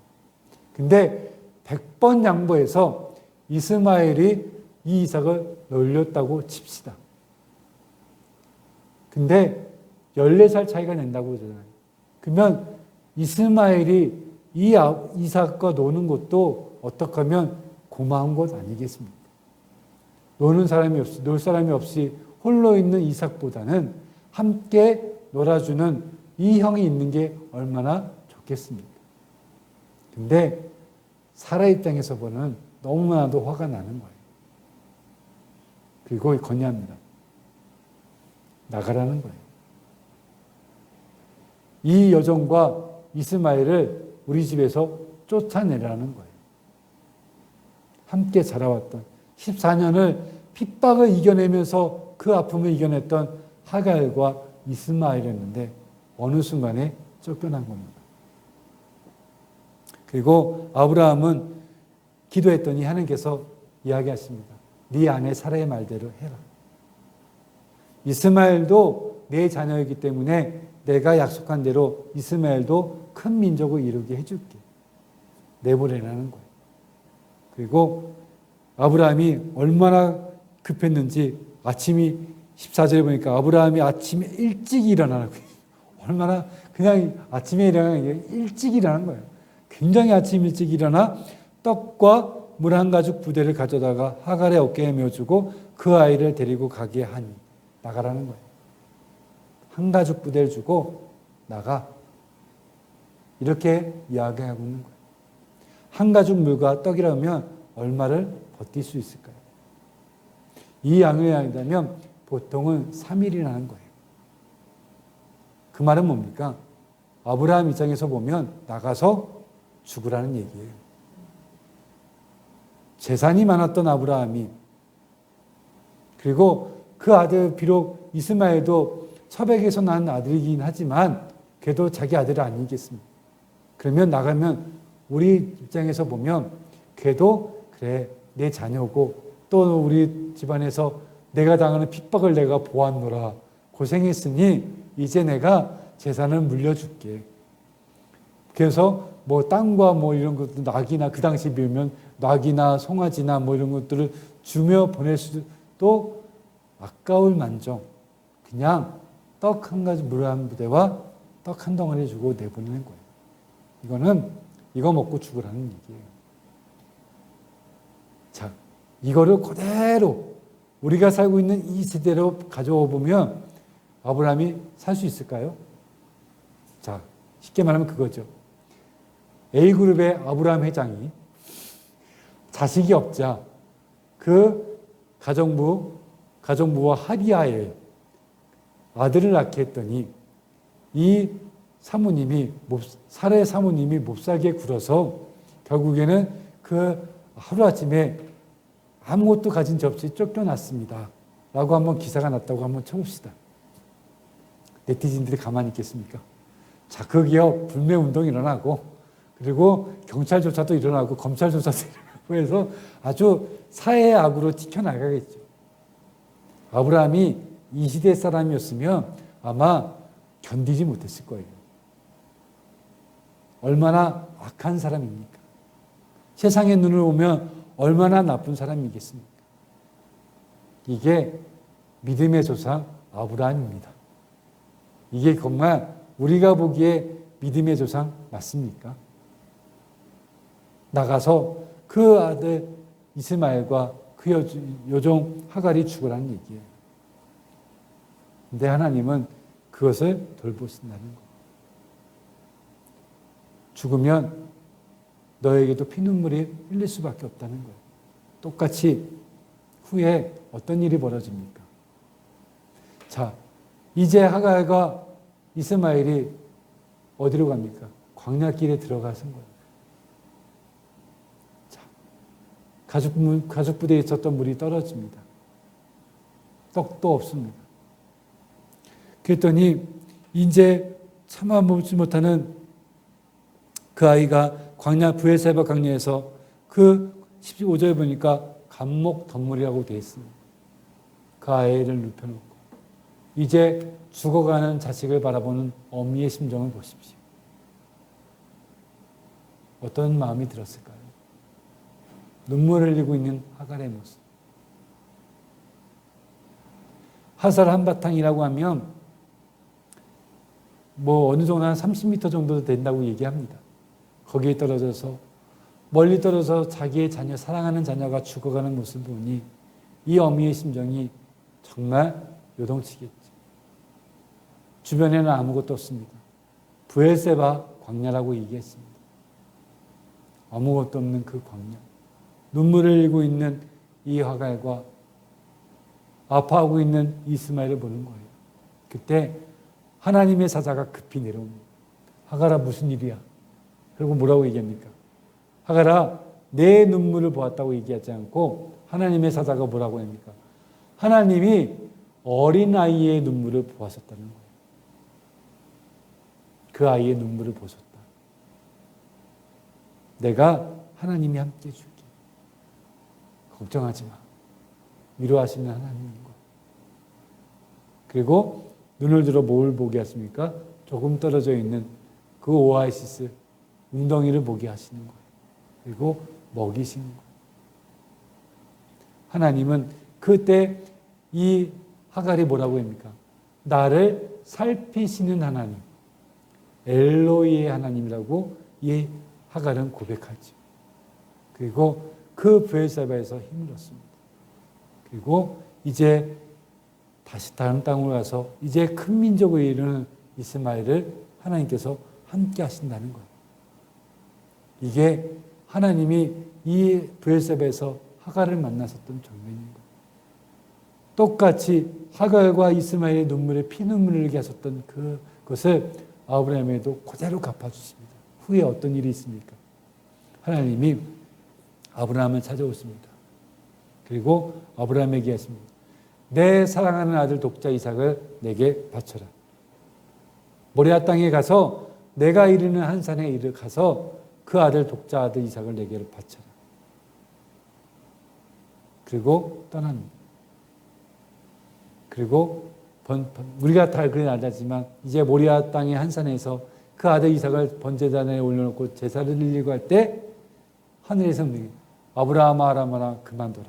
근데 100번 양보해서 이스마엘이 이 이삭을 놀렸다고 칩시다. 근데 14살 차이가 난다고 그러잖아요. 그러면 이스마엘이 이 이삭과 노는 것도 어떻게 하면 고마운 것 아니겠습니까? 놀 사람이 없이 홀로 있는 이삭보다는 함께 놀아주는 이 형이 있는 게 얼마나 좋겠습니까? 근데 사라 입장에서 보는 너무나도 화가 나는 거예요. 그리고 건의합니다. 나가라는 거예요. 이 여종과 이스마엘을 우리 집에서 쫓아내라는 거예요. 함께 자라왔던 14년을 핍박을 이겨내면서 그 아픔을 이겨냈던 하갈과 이스마엘이었는데 어느 순간에 쫓겨난 겁니다. 그리고 아브라함은 기도했더니 하나님께서 이야기하십니다. 네 아내 사라의 말대로 해라. 이스마엘도 내 자녀이기 때문에 내가 약속한 대로 이스마엘도 큰 민족을 이루게 해줄게. 내보내라는 거예요. 그리고 아브라함이 얼마나 급했는지 아침이 14절에 보니까 아브라함이 아침에 일찍 일어나라고 해요. 얼마나 그냥 아침에 일어나는 게 일찍 일어나는 거예요. 굉장히 아침 일찍 일어나 떡과 물 한 가죽 부대를 가져다가 하갈의 어깨에 메어주고 그 아이를 데리고 가게 하니 나가라는 거예요. 한 가죽 부대를 주고 나가. 이렇게 이야기하고 있는 거예요. 한 가죽 물과 떡이라면 얼마를 버틸 수 있을까요? 이 양을 한다면 보통은 3일이라는 거예요. 그 말은 뭡니까? 아브라함 입장에서 보면 나가서 죽으라는 얘기예요. 재산이 많았던 아브라함이, 그리고 그 아들, 비록 이스마엘도 첩에게서 난 아들이긴 하지만 그래도 자기 아들 아니겠습니까? 그러면 나가면 우리 입장에서 보면 그래도 그래 내 자녀고 또 우리 집안에서 내가 당하는 핍박을 내가 보았노라, 고생했으니 이제 내가 재산을 물려줄게. 그래서 뭐 땅과 뭐 이런 것도 낙이나 그 당시 비우면 낙이나 송아지나 뭐 이런 것들을 주며 보낼 수도 아까울 만정 그냥 떡 한 가지 물 한 부대와 떡 한 덩어리 주고 내보내는 거예요. 이거는 이거 먹고 죽으라는 얘기예요. 자, 이거를 그대로 우리가 살고 있는 이 시대로 가져와 보면 아브라함이 살 수 있을까요? 자, 쉽게 말하면 그거죠. A그룹의 아브라함 회장이 자식이 없자 그 가정부와 합의하에 아들을 낳게 했더니 이 사모님이 사례 사모님이 몹싸게 굴어서 결국에는 그 하루아침에 아무것도 가진 지 없이 쫓겨났습니다 라고 한번 기사가 났다고 한번 쳐봅시다. 네티즌들이 가만히 있겠습니까? 자, 거기에 불매운동이 일어나고 그리고 경찰 조사도 일어나고 검찰 조사도 일어나고 해서 아주 사회의 악으로 지켜나가겠죠. 아브라함이 이 시대 사람이었으면 아마 견디지 못했을 거예요. 얼마나 악한 사람입니까? 세상의 눈을 보면 얼마나 나쁜 사람이겠습니까? 이게 믿음의 조상 아브라함입니다. 이게 정말 우리가 보기에 믿음의 조상 맞습니까? 나가서 그 아들 이스마엘과 그 여종 하갈이 죽으라는 얘기예요. 근데 하나님은 그것을 돌보신다는 거예요. 죽으면 너에게도 피눈물이 흘릴 수밖에 없다는 거예요. 똑같이 후에 어떤 일이 벌어집니까? 자, 이제 하갈과 이스마엘이 어디로 갑니까? 광야길에 들어가신 거예요. 자, 가죽부대에 있었던 물이 떨어집니다. 떡도 없습니다. 그랬더니 이제 참아보지 못하는 그 아이가 광야 브엘세바 광야에서 그 15절에 보니까 감목 덤물이라고 되어 있습니다. 그 아이를 눕혀놓고 이제 죽어가는 자식을 바라보는 어미의 심정을 보십시오. 어떤 마음이 들었을까요? 눈물을 흘리고 있는 하갈의 모습. 화살 한바탕이라고 하면 뭐 어느 정도 한 30m 정도 된다고 얘기합니다. 거기에 떨어져서 멀리 떨어져 자기의 자녀, 사랑하는 자녀가 죽어가는 모습을 보니 이 어미의 심정이 정말 요동치겠죠. 주변에는 아무것도 없습니다. 브엘세바 광야라고 얘기했습니다. 아무것도 없는 그 광야. 눈물을 흘리고 있는 이 하갈과 아파하고 있는 이스마엘을 보는 거예요. 그때 하나님의 사자가 급히 내려옵니다. 하갈아, 무슨 일이야? 그리고 뭐라고 얘기합니까? 하갈아, 내 눈물을 보았다고 얘기하지 않고 하나님의 사자가 뭐라고 합니까? 하나님이 어린아이의 눈물을 보았었다는 거예요. 그 아이의 눈물을 보셨다. 내가 하나님이 함께 해줄게. 걱정하지 마. 위로하시는 하나님인 거. 그리고 눈을 들어 뭘 보게 하십니까? 조금 떨어져 있는 그 오아시스 웅덩이를 보게 하시는 거예요. 그리고 먹이시는 거예요. 하나님은 그때 이 하갈이 뭐라고 합니까? 나를 살피시는 하나님, 엘로이의 하나님이라고 이 하갈은 고백하죠. 그리고 그 브엘세바에서 힘을 얻습니다. 그리고 이제 다시 다른 땅으로 가서 이제 큰 민족을 이루는 이스마엘을 하나님께서 함께 하신다는 거예요. 이게 하나님이 이 브엘세바에서 하갈을 만나셨던 장면인 거예요. 똑같이 하갈과 이스마엘의 눈물에 피눈물을 흘리게 하셨던 그것을 아브라함에도 그대로 갚아주십니다. 후에 어떤 일이 있습니까? 하나님이 아브라함을 찾아오십니다. 그리고 아브라함에게 하십니다. 내 사랑하는 아들 독자 이삭을 내게 바쳐라. 모리아 땅에 가서 내가 이르는 한 산에 이르 가서 그 아들 독자 아들 이삭을 내게 바쳐라. 그리고 떠납니다. 그리고 우리가 다 그리 알지만 이제 모리아 땅의 한 산에서 그 아들 이삭을 번제단에 올려놓고 제사를 드리려고 할 때 하늘에서 문이 아브라함아 아브라함아 그만둬라.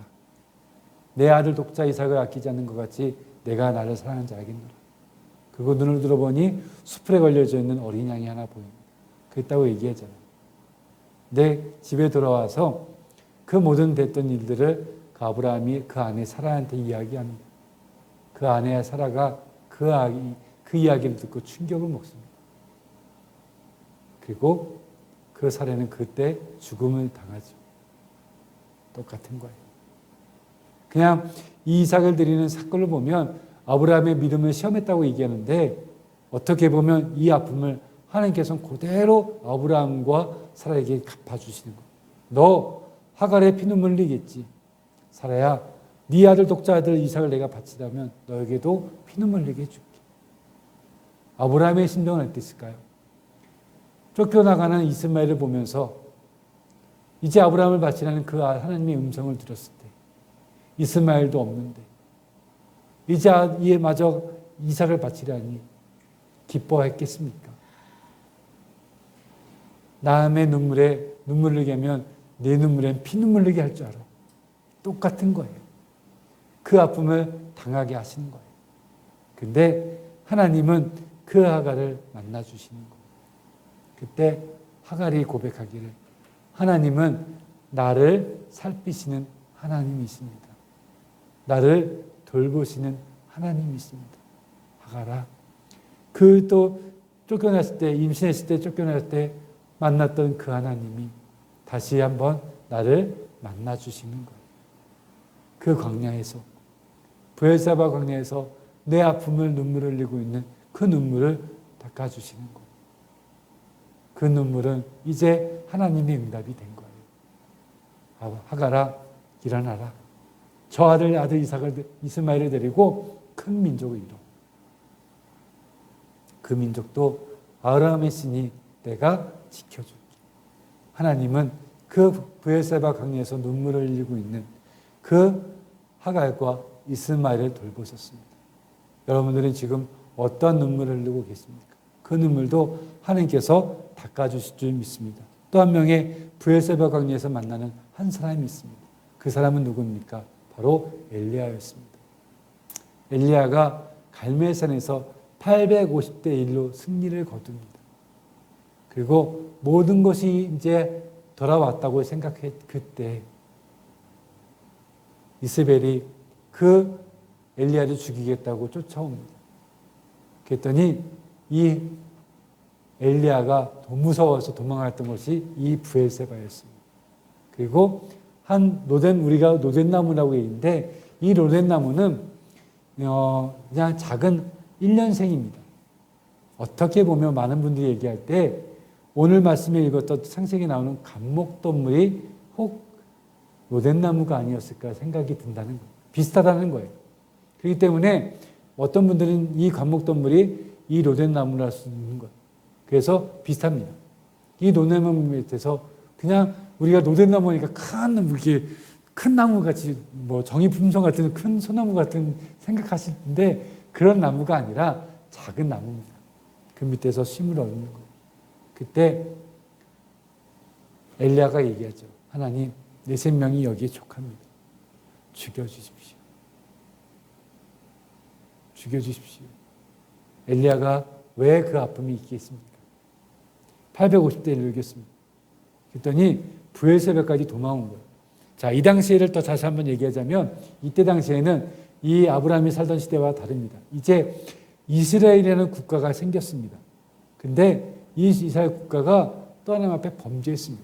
내 아들 독자 이삭을 아끼지 않는 것 같이 내가 나를 사랑하는지 알겠노라. 그리고 눈을 들어보니 숲에 걸려져 있는 어린 양이 하나 보입니다. 그랬다고 얘기하잖아요. 내 집에 돌아와서 그 모든 됐던 일들을 그 아브라함이 그 아내 사라한테 이야기합니다. 그 아내 사라가 그 이야기를 듣고 충격을 먹습니다. 그리고 그 사례는 그때 죽음을 당하죠. 똑같은 거예요. 그냥 이 이삭을 드리는 사건을 보면 아브라함의 믿음을 시험했다고 얘기하는데 어떻게 보면 이 아픔을 하나님께서는 그대로 아브라함과 사라에게 갚아주시는 거예요. 너 하갈의 피눈물 흘리겠지. 사라야, 네 아들 독자 아들 이삭을 내가 바치다면 너에게도 피눈물 흘리게 해줄게. 아브라함의 심정은 어땠을까요? 쫓겨나가는 이스마엘을 보면서 이제 아브라함을 바치라는 그 하나님의 음성을 들었을 때 이스마엘도 없는데 이제 마저 이삭을 바치라니 기뻐했겠습니까? 남의 눈물에 눈물 흘리게 하면 내 눈물엔 피눈물 흘리게 할 줄 알아. 똑같은 거예요. 그 아픔을 당하게 하시는 거예요. 근데 하나님은 그 하갈을 만나주시는 거예요. 그때 하갈이 고백하기를 하나님은 나를 살피시는 하나님이십니다. 나를 돌보시는 하나님이십니다. 하갈아, 그 또 쫓겨났을 때, 임신했을 때 쫓겨났을 때 만났던 그 하나님이 다시 한번 나를 만나주시는 거예요. 그 광야에서, 브엘사바 광야에서 내 아픔을 눈물을 흘리고 있는 그 눈물을 닦아주시는 거예요. 그 눈물은 이제 하나님의 응답이 된 거예요. 하갈아, 일어나라. 저 아들 이스마엘을 데리고 큰 민족을 이뤄. 그 민족도 아브라함의 신이 내가 지켜줄게. 하나님은 그 브엘세바 강에서 눈물을 흘리고 있는 그 하갈과 이스마엘을 돌보셨습니다. 여러분들은 지금 어떤 눈물을 흘리고 계십니까? 그 눈물도 하나님께서 닦아주실 줄 믿습니다. 또 한 명의 브엘세바 강에서 만나는 한 사람이 있습니다. 그 사람은 누굽니까? 바로 엘리야였습니다. 엘리야가 갈멜산에서 850대 1로 승리를 거둡니다. 그리고 모든 것이 이제 돌아왔다고 생각했 그때 이스벨이 그 엘리야를 죽이겠다고 쫓아옵니다. 그랬더니 이 엘리야가 더 무서워서 도망갔던 것이 이 브엘세바였습니다. 그리고 우리가 로덴나무라고 얘기하는데 이 로덴나무는 그냥 작은 1년생입니다. 어떻게 보면 많은 분들이 얘기할 때 오늘 말씀에 읽었던 창세기에 나오는 감목동물이 혹 로덴나무가 아니었을까 생각이 든다는 거예요. 비슷하다는 거예요. 그렇기 때문에 어떤 분들은 이 감목동물이 이 로덴나무를 할 수 있는 거예요. 그래서 비슷합니다. 이 로덴나무 밑에서 그냥 우리가 로덴나무니까 큰 나무 같이 정이 품성 같은 큰 소나무 같은 생각하실 텐데 그런 나무가 아니라 작은 나무입니다. 그 밑에서 쉼을 얻는 거예요. 그때 엘리야가 얘기하죠. 하나님, 내 생명이 여기에 족합니다. 죽여주십시오. 죽여주십시오. 엘리야가 왜 그 아픔이 있겠습니까? 850대 1로 이겼습니다. 그랬더니 브엘세바까지 도망온 거예요. 자, 이 당시를 또 다시 한번 얘기하자면 이때 당시에는 이 아브라함이 살던 시대와 다릅니다. 이제 이스라엘이라는 국가가 생겼습니다. 근데 이 이스라엘 국가가 또 하나님 앞에 범죄했습니다.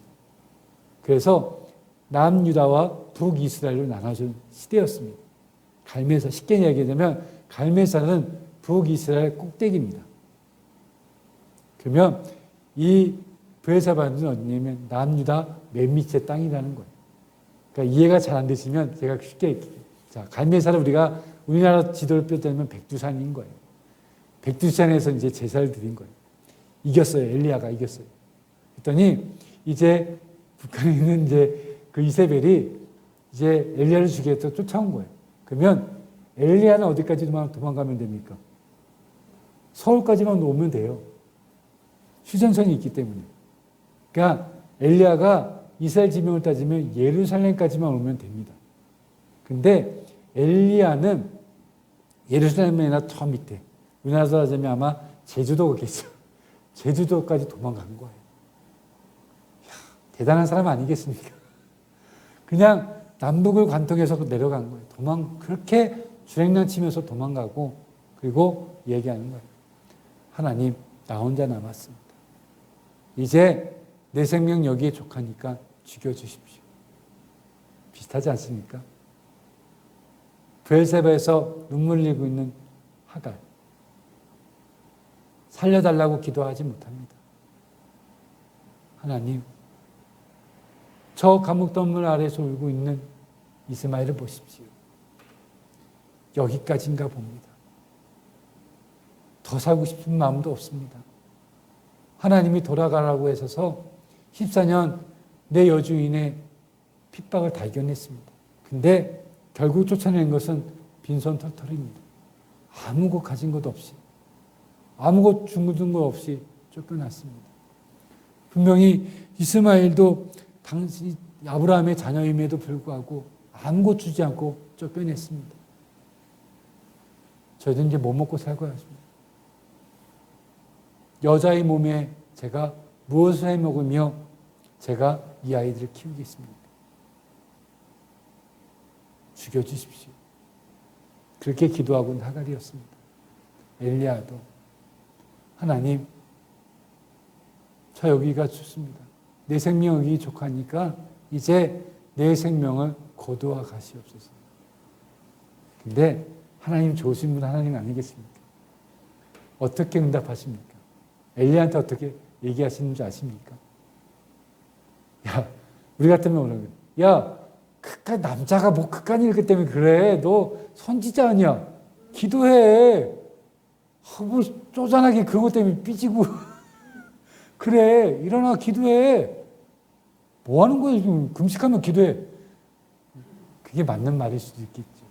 그래서 남유다와 북이스라엘로 나눠진 시대였습니다. 갈멜산, 쉽게 얘기하자면 갈멜산은 북이스라엘 꼭대기입니다. 그러면 이 브엘세바는 어디냐면 남유다 맨 밑의 땅이라는 거예요. 그러니까 이해가 잘 안 되시면 제가 쉽게 자, 갈멜산을 우리가 우리나라 지도를 뼈대면 백두산인 거예요. 백두산에서 이제 제사를 드린 거예요. 이겼어요. 엘리야가 이겼어요. 그랬더니 이제 북한에 있는 이제 그 이세벨이 이제 엘리야를 죽이겠다고 쫓아온 거예요. 그러면 엘리야는 어디까지 도망가면 됩니까? 서울까지만 오면 돼요. 휴전선이 있기 때문에. 그러니까 엘리야가 이스라엘 지명을 따지면 예루살렘까지만 오면 됩니다. 근데 엘리야는 예루살렘이 아니라 저 밑에, 우리나라로 따지면 아마 제주도겠죠. 제주도까지 도망간 거예요. 이야, 대단한 사람 아니겠습니까? 그냥 남북을 관통해서 내려간 거예요. 그렇게 주행량 치면서 도망가고, 그리고 얘기하는 거예요. 하나님, 나 혼자 남았습니다. 이제 내 생명 여기에 족하니까 죽여주십시오. 비슷하지 않습니까? 브엘세바에서 눈물 흘리고 있는 하갈. 살려달라고 기도하지 못합니다. 하나님, 저 감옥덩물 아래서 울고 있는 이스마엘을 보십시오. 여기까지인가 봅니다. 더 살고 싶은 마음도 없습니다. 하나님이 돌아가라고 하셔서 14년 내 여주인의 핍박을 다 이겨냈습니다. 근데 결국 쫓아낸 것은 빈손 털털입니다. 아무 것 가진 것 없이, 아무 것 준거 것 없이 쫓겨났습니다. 분명히 이스마엘도 당시 아브라함의 자녀임에도 불구하고 아무것 주지 않고 쫓겨냈습니다. 저희도 이제 뭐 먹고 살고 하십니다. 여자의 몸에 제가 무엇을 해 먹으며 제가 이 아이들을 키우겠습니까? 죽여주십시오. 그렇게 기도하고 있는 하갈이었습니다. 엘리야도 하나님, 저 여기가 좋습니다. 내 생명 여기 족하니까 이제 내 생명을 거두어 가시옵소서. 근데 하나님 좋으신 분 하나님 아니겠습니까? 어떻게 응답하십니까? 엘리야한테 어떻게 얘기하시는지 아십니까? 야, 우리 같으면 뭐라고 그래? 야, 그깟 남자가 뭐 그깟 일 때문에 그래. 너 선지자 아니야. 기도해. 뭐 쪼잔하게 그런 것 때문에 삐지고. 그래, 일어나 기도해. 뭐 하는 거야 지금? 금식하면 기도해. 그게 맞는 말일 수도 있겠죠.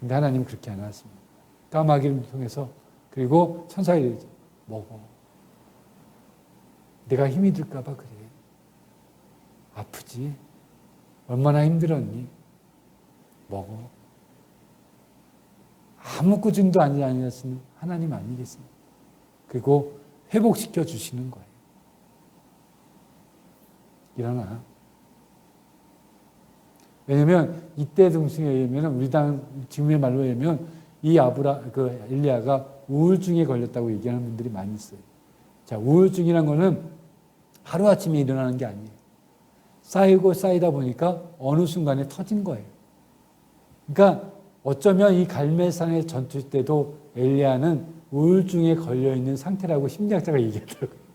근데 하나님은 그렇게 안 하십니다. 까마귀를 통해서, 그리고 천사가 이러죠. 먹어. 내가 힘이 들까 봐 그래. 아프지? 얼마나 힘들었니? 먹어. 아무 꾸준도 아니하시는 하나님 아니겠습니까? 그리고 회복시켜 주시는 거예요. 일어나. 왜냐면 이때 등승에 의하면 우리 지금의 말로 하면 이 엘리야가 우울증에 걸렸다고 얘기하는 분들이 많이 있어요. 자, 우울증이란 거는 하루아침에 일어나는 게 아니에요. 쌓이고 쌓이다 보니까 어느 순간에 터진 거예요. 그러니까 어쩌면 이 갈멜산의 전투 때도 엘리야는 우울증에 걸려있는 상태라고 심리학자가 얘기하더라고요.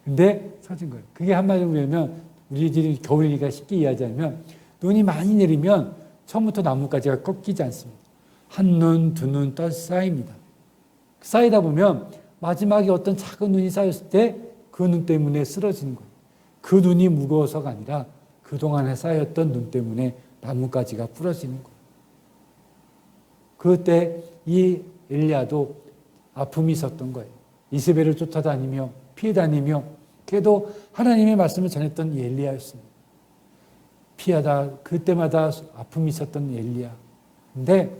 근데 터진 거예요. 그게 한마디로 보면 우리들이 겨울이니까 쉽게 이해하자면 눈이 많이 내리면 처음부터 나뭇가지가 꺾이지 않습니다. 한 눈, 두 눈 떠 쌓입니다. 쌓이다 보면 마지막에 어떤 작은 눈이 쌓였을 때 그 눈 때문에 쓰러지는 거예요. 그 눈이 무거워서가 아니라 그동안에 쌓였던 눈 때문에 나뭇가지가 부러지는 거예요. 그때 이 엘리야도 아픔이 있었던 거예요. 이세벨을 쫓아다니며 피해 다니며 그래도 하나님의 말씀을 전했던 이 엘리야였습니다. 피하다 그때마다 아픔이 있었던 엘리야. 근데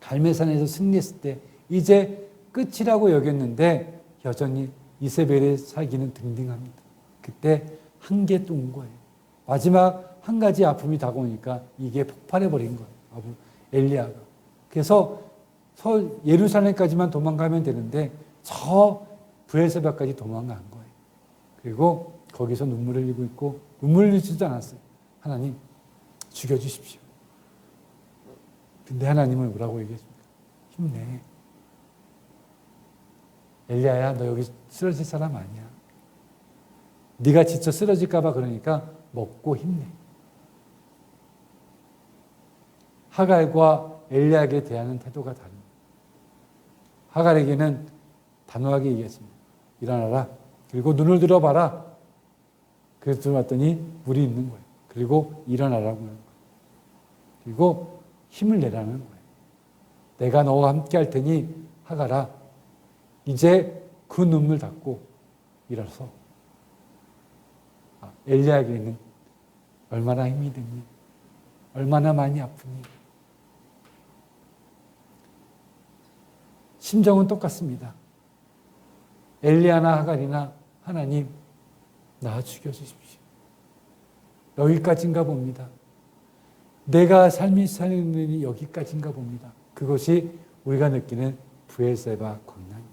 갈멜산에서 승리했을 때 이제 끝이라고 여겼는데 여전히 이세벨의 살기는 등등합니다. 그때 한계 또 온 거예요. 마지막 한 가지 아픔이 다가오니까 이게 폭발해버린 거예요. 엘리야가. 그래서 예루살렘까지만 도망가면 되는데 저 브엘세바까지 도망간 거예요. 그리고 거기서 눈물을 흘리고 있고 눈물 흘리지도 않았어요. 하나님 죽여주십시오. 네. 근데 하나님은 뭐라고 얘기했습니까? 힘내. 엘리야야, 너 여기 쓰러질 사람 아니야. 네가 지쳐 쓰러질까 봐 그러니까 먹고 힘내. 하갈과 엘리야에게 대하는 태도가 다릅니다. 하갈에게는 단호하게 얘기했습니다. 일어나라. 그리고 눈을 들어봐라. 그래서 들어봤더니 물이 있는 거예요. 그리고 일어나라고 하는 거예요. 그리고 힘을 내라는 거예요. 내가 너와 함께 할 테니 하갈아, 이제 그 눈물 닦고 일어서. 엘리야에게는 얼마나 힘이 드니, 얼마나 많이 아프니. 심정은 똑같습니다. 엘리야나 하갈이나 하나님, 나 죽여주십시오. 여기까지인가 봅니다. 내가 삶이 사는 일이 여기까지인가 봅니다. 그것이 우리가 느끼는 브엘세바 광야입니다.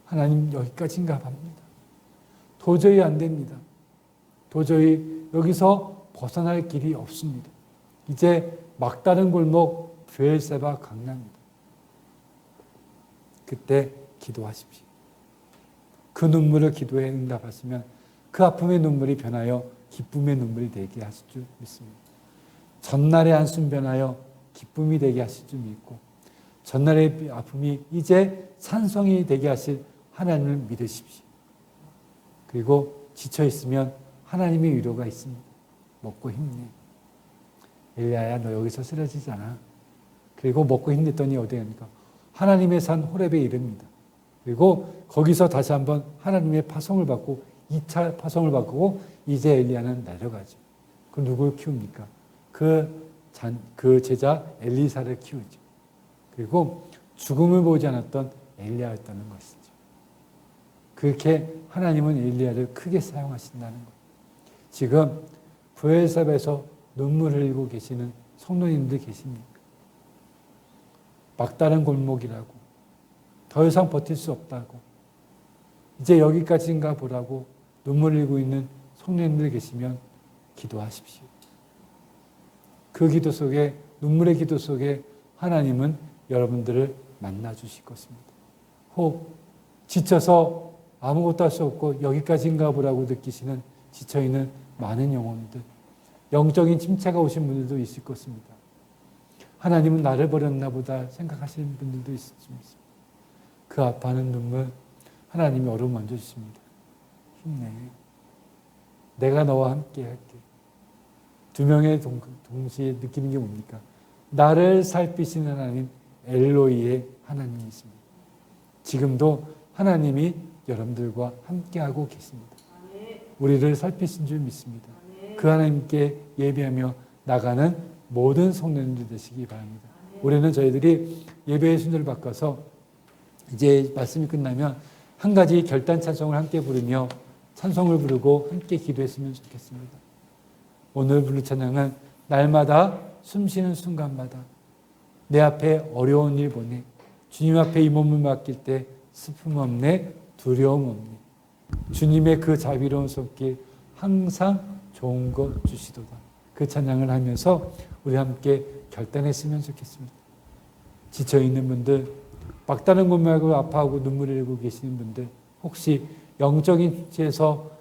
하나님, 여기까지인가 봅니다. 도저히 안 됩니다. 도저히 여기서 벗어날 길이 없습니다. 이제 막다른 골목 브엘세바 광야입니다. 그때 기도하십시오. 그 눈물을 기도에 응답하시면 그 아픔의 눈물이 변하여 기쁨의 눈물이 되게 하실 줄 믿습니다. 전날의 한숨 변하여 기쁨이 되게 하실 줄 믿고, 전날의 아픔이 이제 찬송이 되게 하실 하나님을 믿으십시오. 그리고 지쳐있으면 하나님의 위로가 있습니다. 먹고 힘내. 엘리야야, 너 여기서 쓰러지지 않아. 그리고 먹고 힘냈더니 어디 갑니까? 하나님의 산 호렙에 이릅니다. 그리고 거기서 다시 한번 하나님의 파송을 받고 2차 파송을 받고 이제 엘리야는 내려가죠. 그 누굴 키웁니까? 그 제자 엘리사를 키우죠. 그리고 죽음을 보지 않았던 엘리야였다는 것이죠. 그렇게 하나님은 엘리야를 크게 사용하신다는 것. 지금 브엘사바에서 눈물 흘리고 계시는 성도님들 계십니까? 막다른 골목이라고, 더 이상 버틸 수 없다고, 이제 여기까지인가 보라고 눈물 흘리고 있는 성도님들 계시면 기도하십시오. 그 기도 속에, 눈물의 기도 속에 하나님은 여러분들을 만나 주실 것입니다. 혹 지쳐서 아무것도 할 수 없고 여기까지인가 보라고 느끼시는 지쳐있는 많은 영혼들, 영적인 침체가 오신 분들도 있을 것입니다. 하나님은 나를 버렸나 보다 생각하시는 분들도 있을 수 있습니다. 그 아파하는 눈물 하나님이 어루만져 주십니다. 힘내. 내가 너와 함께 할게. 두 명의 동시에 느끼는 게 뭡니까? 나를 살피시는 하나님, 엘로이의 하나님이십니다. 지금도 하나님이 여러분들과 함께하고 계십니다. 우리를 살피신 줄 믿습니다. 그 하나님께 예배하며 나가는 모든 성도님들 되시기 바랍니다. 올해는 저희들이 예배의 순서를 바꿔서 이제 말씀이 끝나면 한 가지 결단 찬송을 함께 부르며 찬송을 부르고 함께 기도했으면 좋겠습니다. 오늘 부를 찬양은 날마다 숨쉬는 순간마다 내 앞에 어려운 일 보내 주님 앞에 이 몸을 맡길 때 슬픔 없네, 두려움 없네. 주님의 그 자비로운 손길 항상 좋은 것 주시도다. 그 찬양을 하면서 우리 함께 결단했으면 좋겠습니다. 지쳐있는 분들, 막다른 고민하고 아파하고 눈물을 흘리고 계시는 분들, 혹시 영적인 죄에서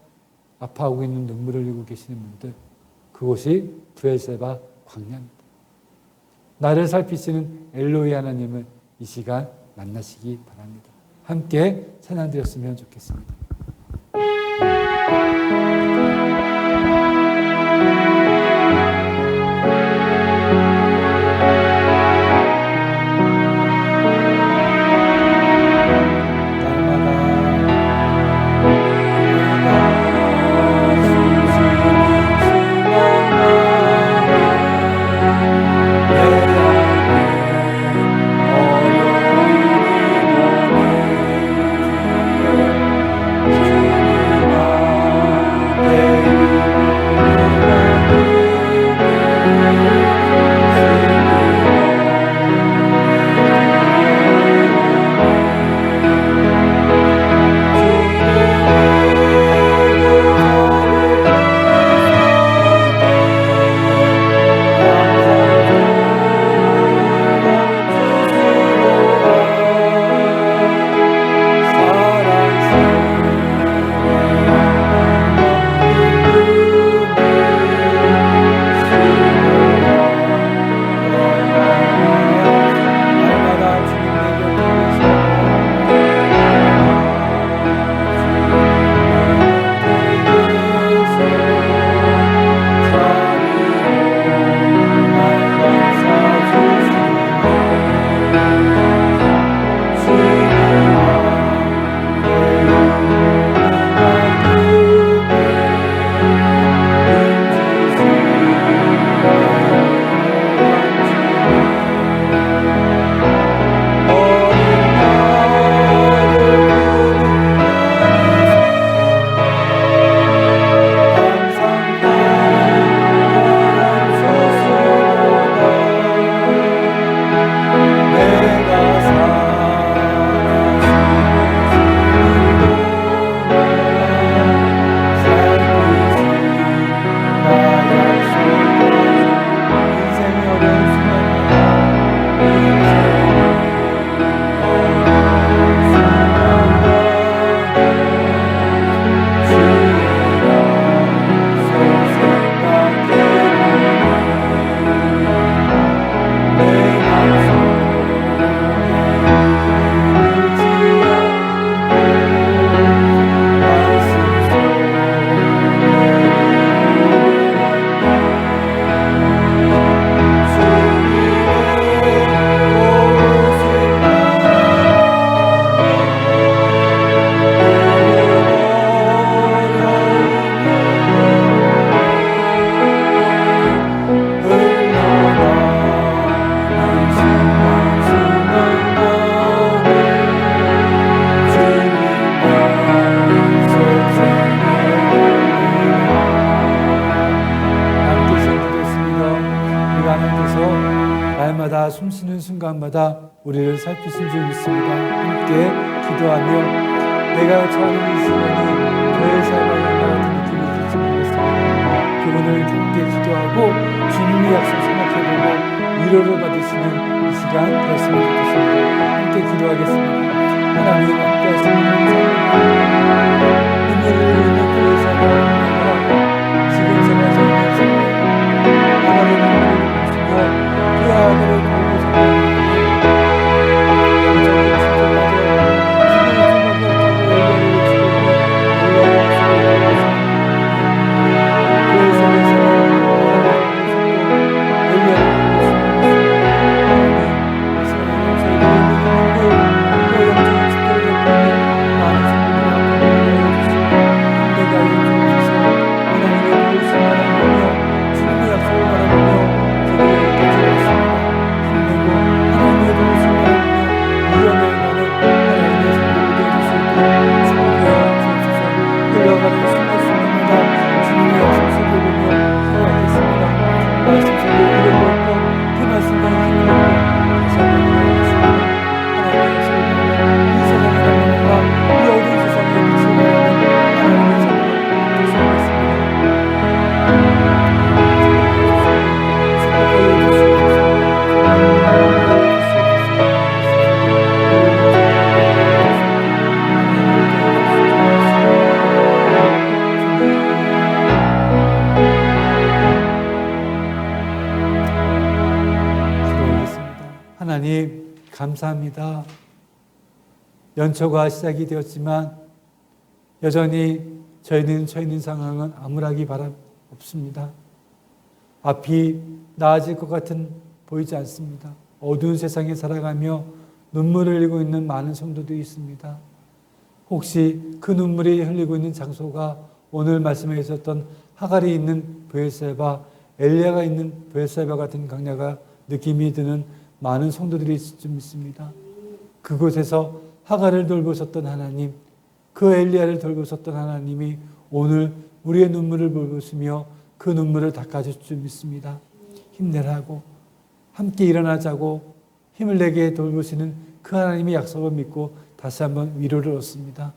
아파하고 있는 눈물을 흘리고 계시는 분들, 그곳이 브엘세바 광야입니다. 나를 살피시는 엘로이 하나님을 이 시간 만나시기 바랍니다. 함께 찬양드렸으면 좋겠습니다. 순간마다 우리를 살피신 줄 믿습니다. 함께 기도하며 내가 처하는 이 시간이 베엘사바와 같은 느낌이 들지 모르겠습니다. 그분을 함께 기도하고 주님의 약속 생각해보고 위로를 받으시는 이 시간 되었으면 좋겠습니다. 함께 기도하겠습니다. 하나님 함께 하시는 감사합니다. 눈물을 흘리는 베엘사바와 지금 제가 서 있는 상황 하나님의 눈물을 보시며 그 아들을 보고 생각합니다. 하나님 감사합니다. 연초가 시작이 되었지만 여전히 저희는 처해 있는 상황은 암울하기 바람 없습니다. 앞이 나아질 것 같은 보이지 않습니다. 어두운 세상에 살아가며 눈물을 흘리고 있는 많은 성도들이 있습니다. 혹시 그 눈물이 흘리고 있는 장소가 오늘 말씀에 있었던 하갈이 있는 브엘세바, 엘리야가 있는 브엘세바 같은 강야가 느낌이 드는 많은 성도들이 있을 줄 믿습니다. 그곳에서 하갈을 돌보셨던 하나님, 그 엘리야를 돌보셨던 하나님이 오늘 우리의 눈물을 돌보시며 그 눈물을 닦아줄 줄 믿습니다. 힘내라고 함께 일어나자고 힘을 내게 돌보시는 그 하나님의 약속을 믿고 다시 한번 위로를 얻습니다.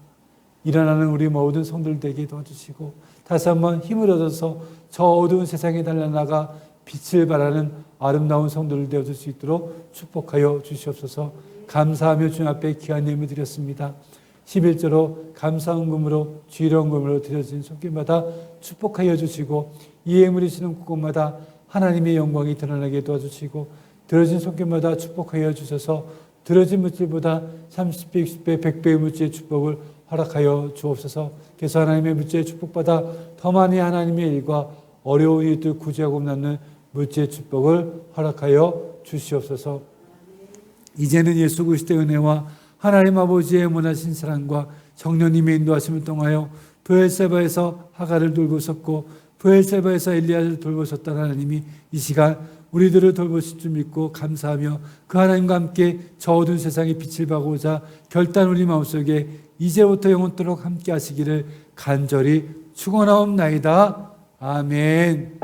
일어나는 우리 모든 성도들 되게 도와주시고 다시 한번 힘을 얻어서 저 어두운 세상에 달려나가 빛을 발하는 아름다운 성도를 되어줄 수 있도록 축복하여 주시옵소서. 감사하며 주님 앞에 귀한 예물 드렸습니다. 11조로 감사헌금으로 주일헌금으로 드려진 손길마다 축복하여 주시고 이 예물이 주는 곳곳마다 하나님의 영광이 드러나게 도와주시고 들어진 손길마다 축복하여 주셔서 들어진 물질보다 30배, 60배, 100배의 물질의 축복을 허락하여 주옵소서. 그래서 하나님의 물질의 축복받아 더 많이 하나님의 일과 어려운 일들 구제하고 남는 물질의 축복을 허락하여 주시옵소서. 이제는 예수 그리스도의 은혜와 하나님 아버지의 무한하신 사랑과 성령님의 인도하심을 통하여 브엘세바에서 하갈을 돌보셨고 브엘세바에서 엘리야를 돌보셨던 하나님이 이 시간 우리들을 돌보실 줄 믿고 감사하며 그 하나님과 함께 저 어두운 세상에 빛을 발하고자 결단 우리 마음속에 이제부터 영원토록 함께 하시기를 간절히 축원하옵나이다. 아멘.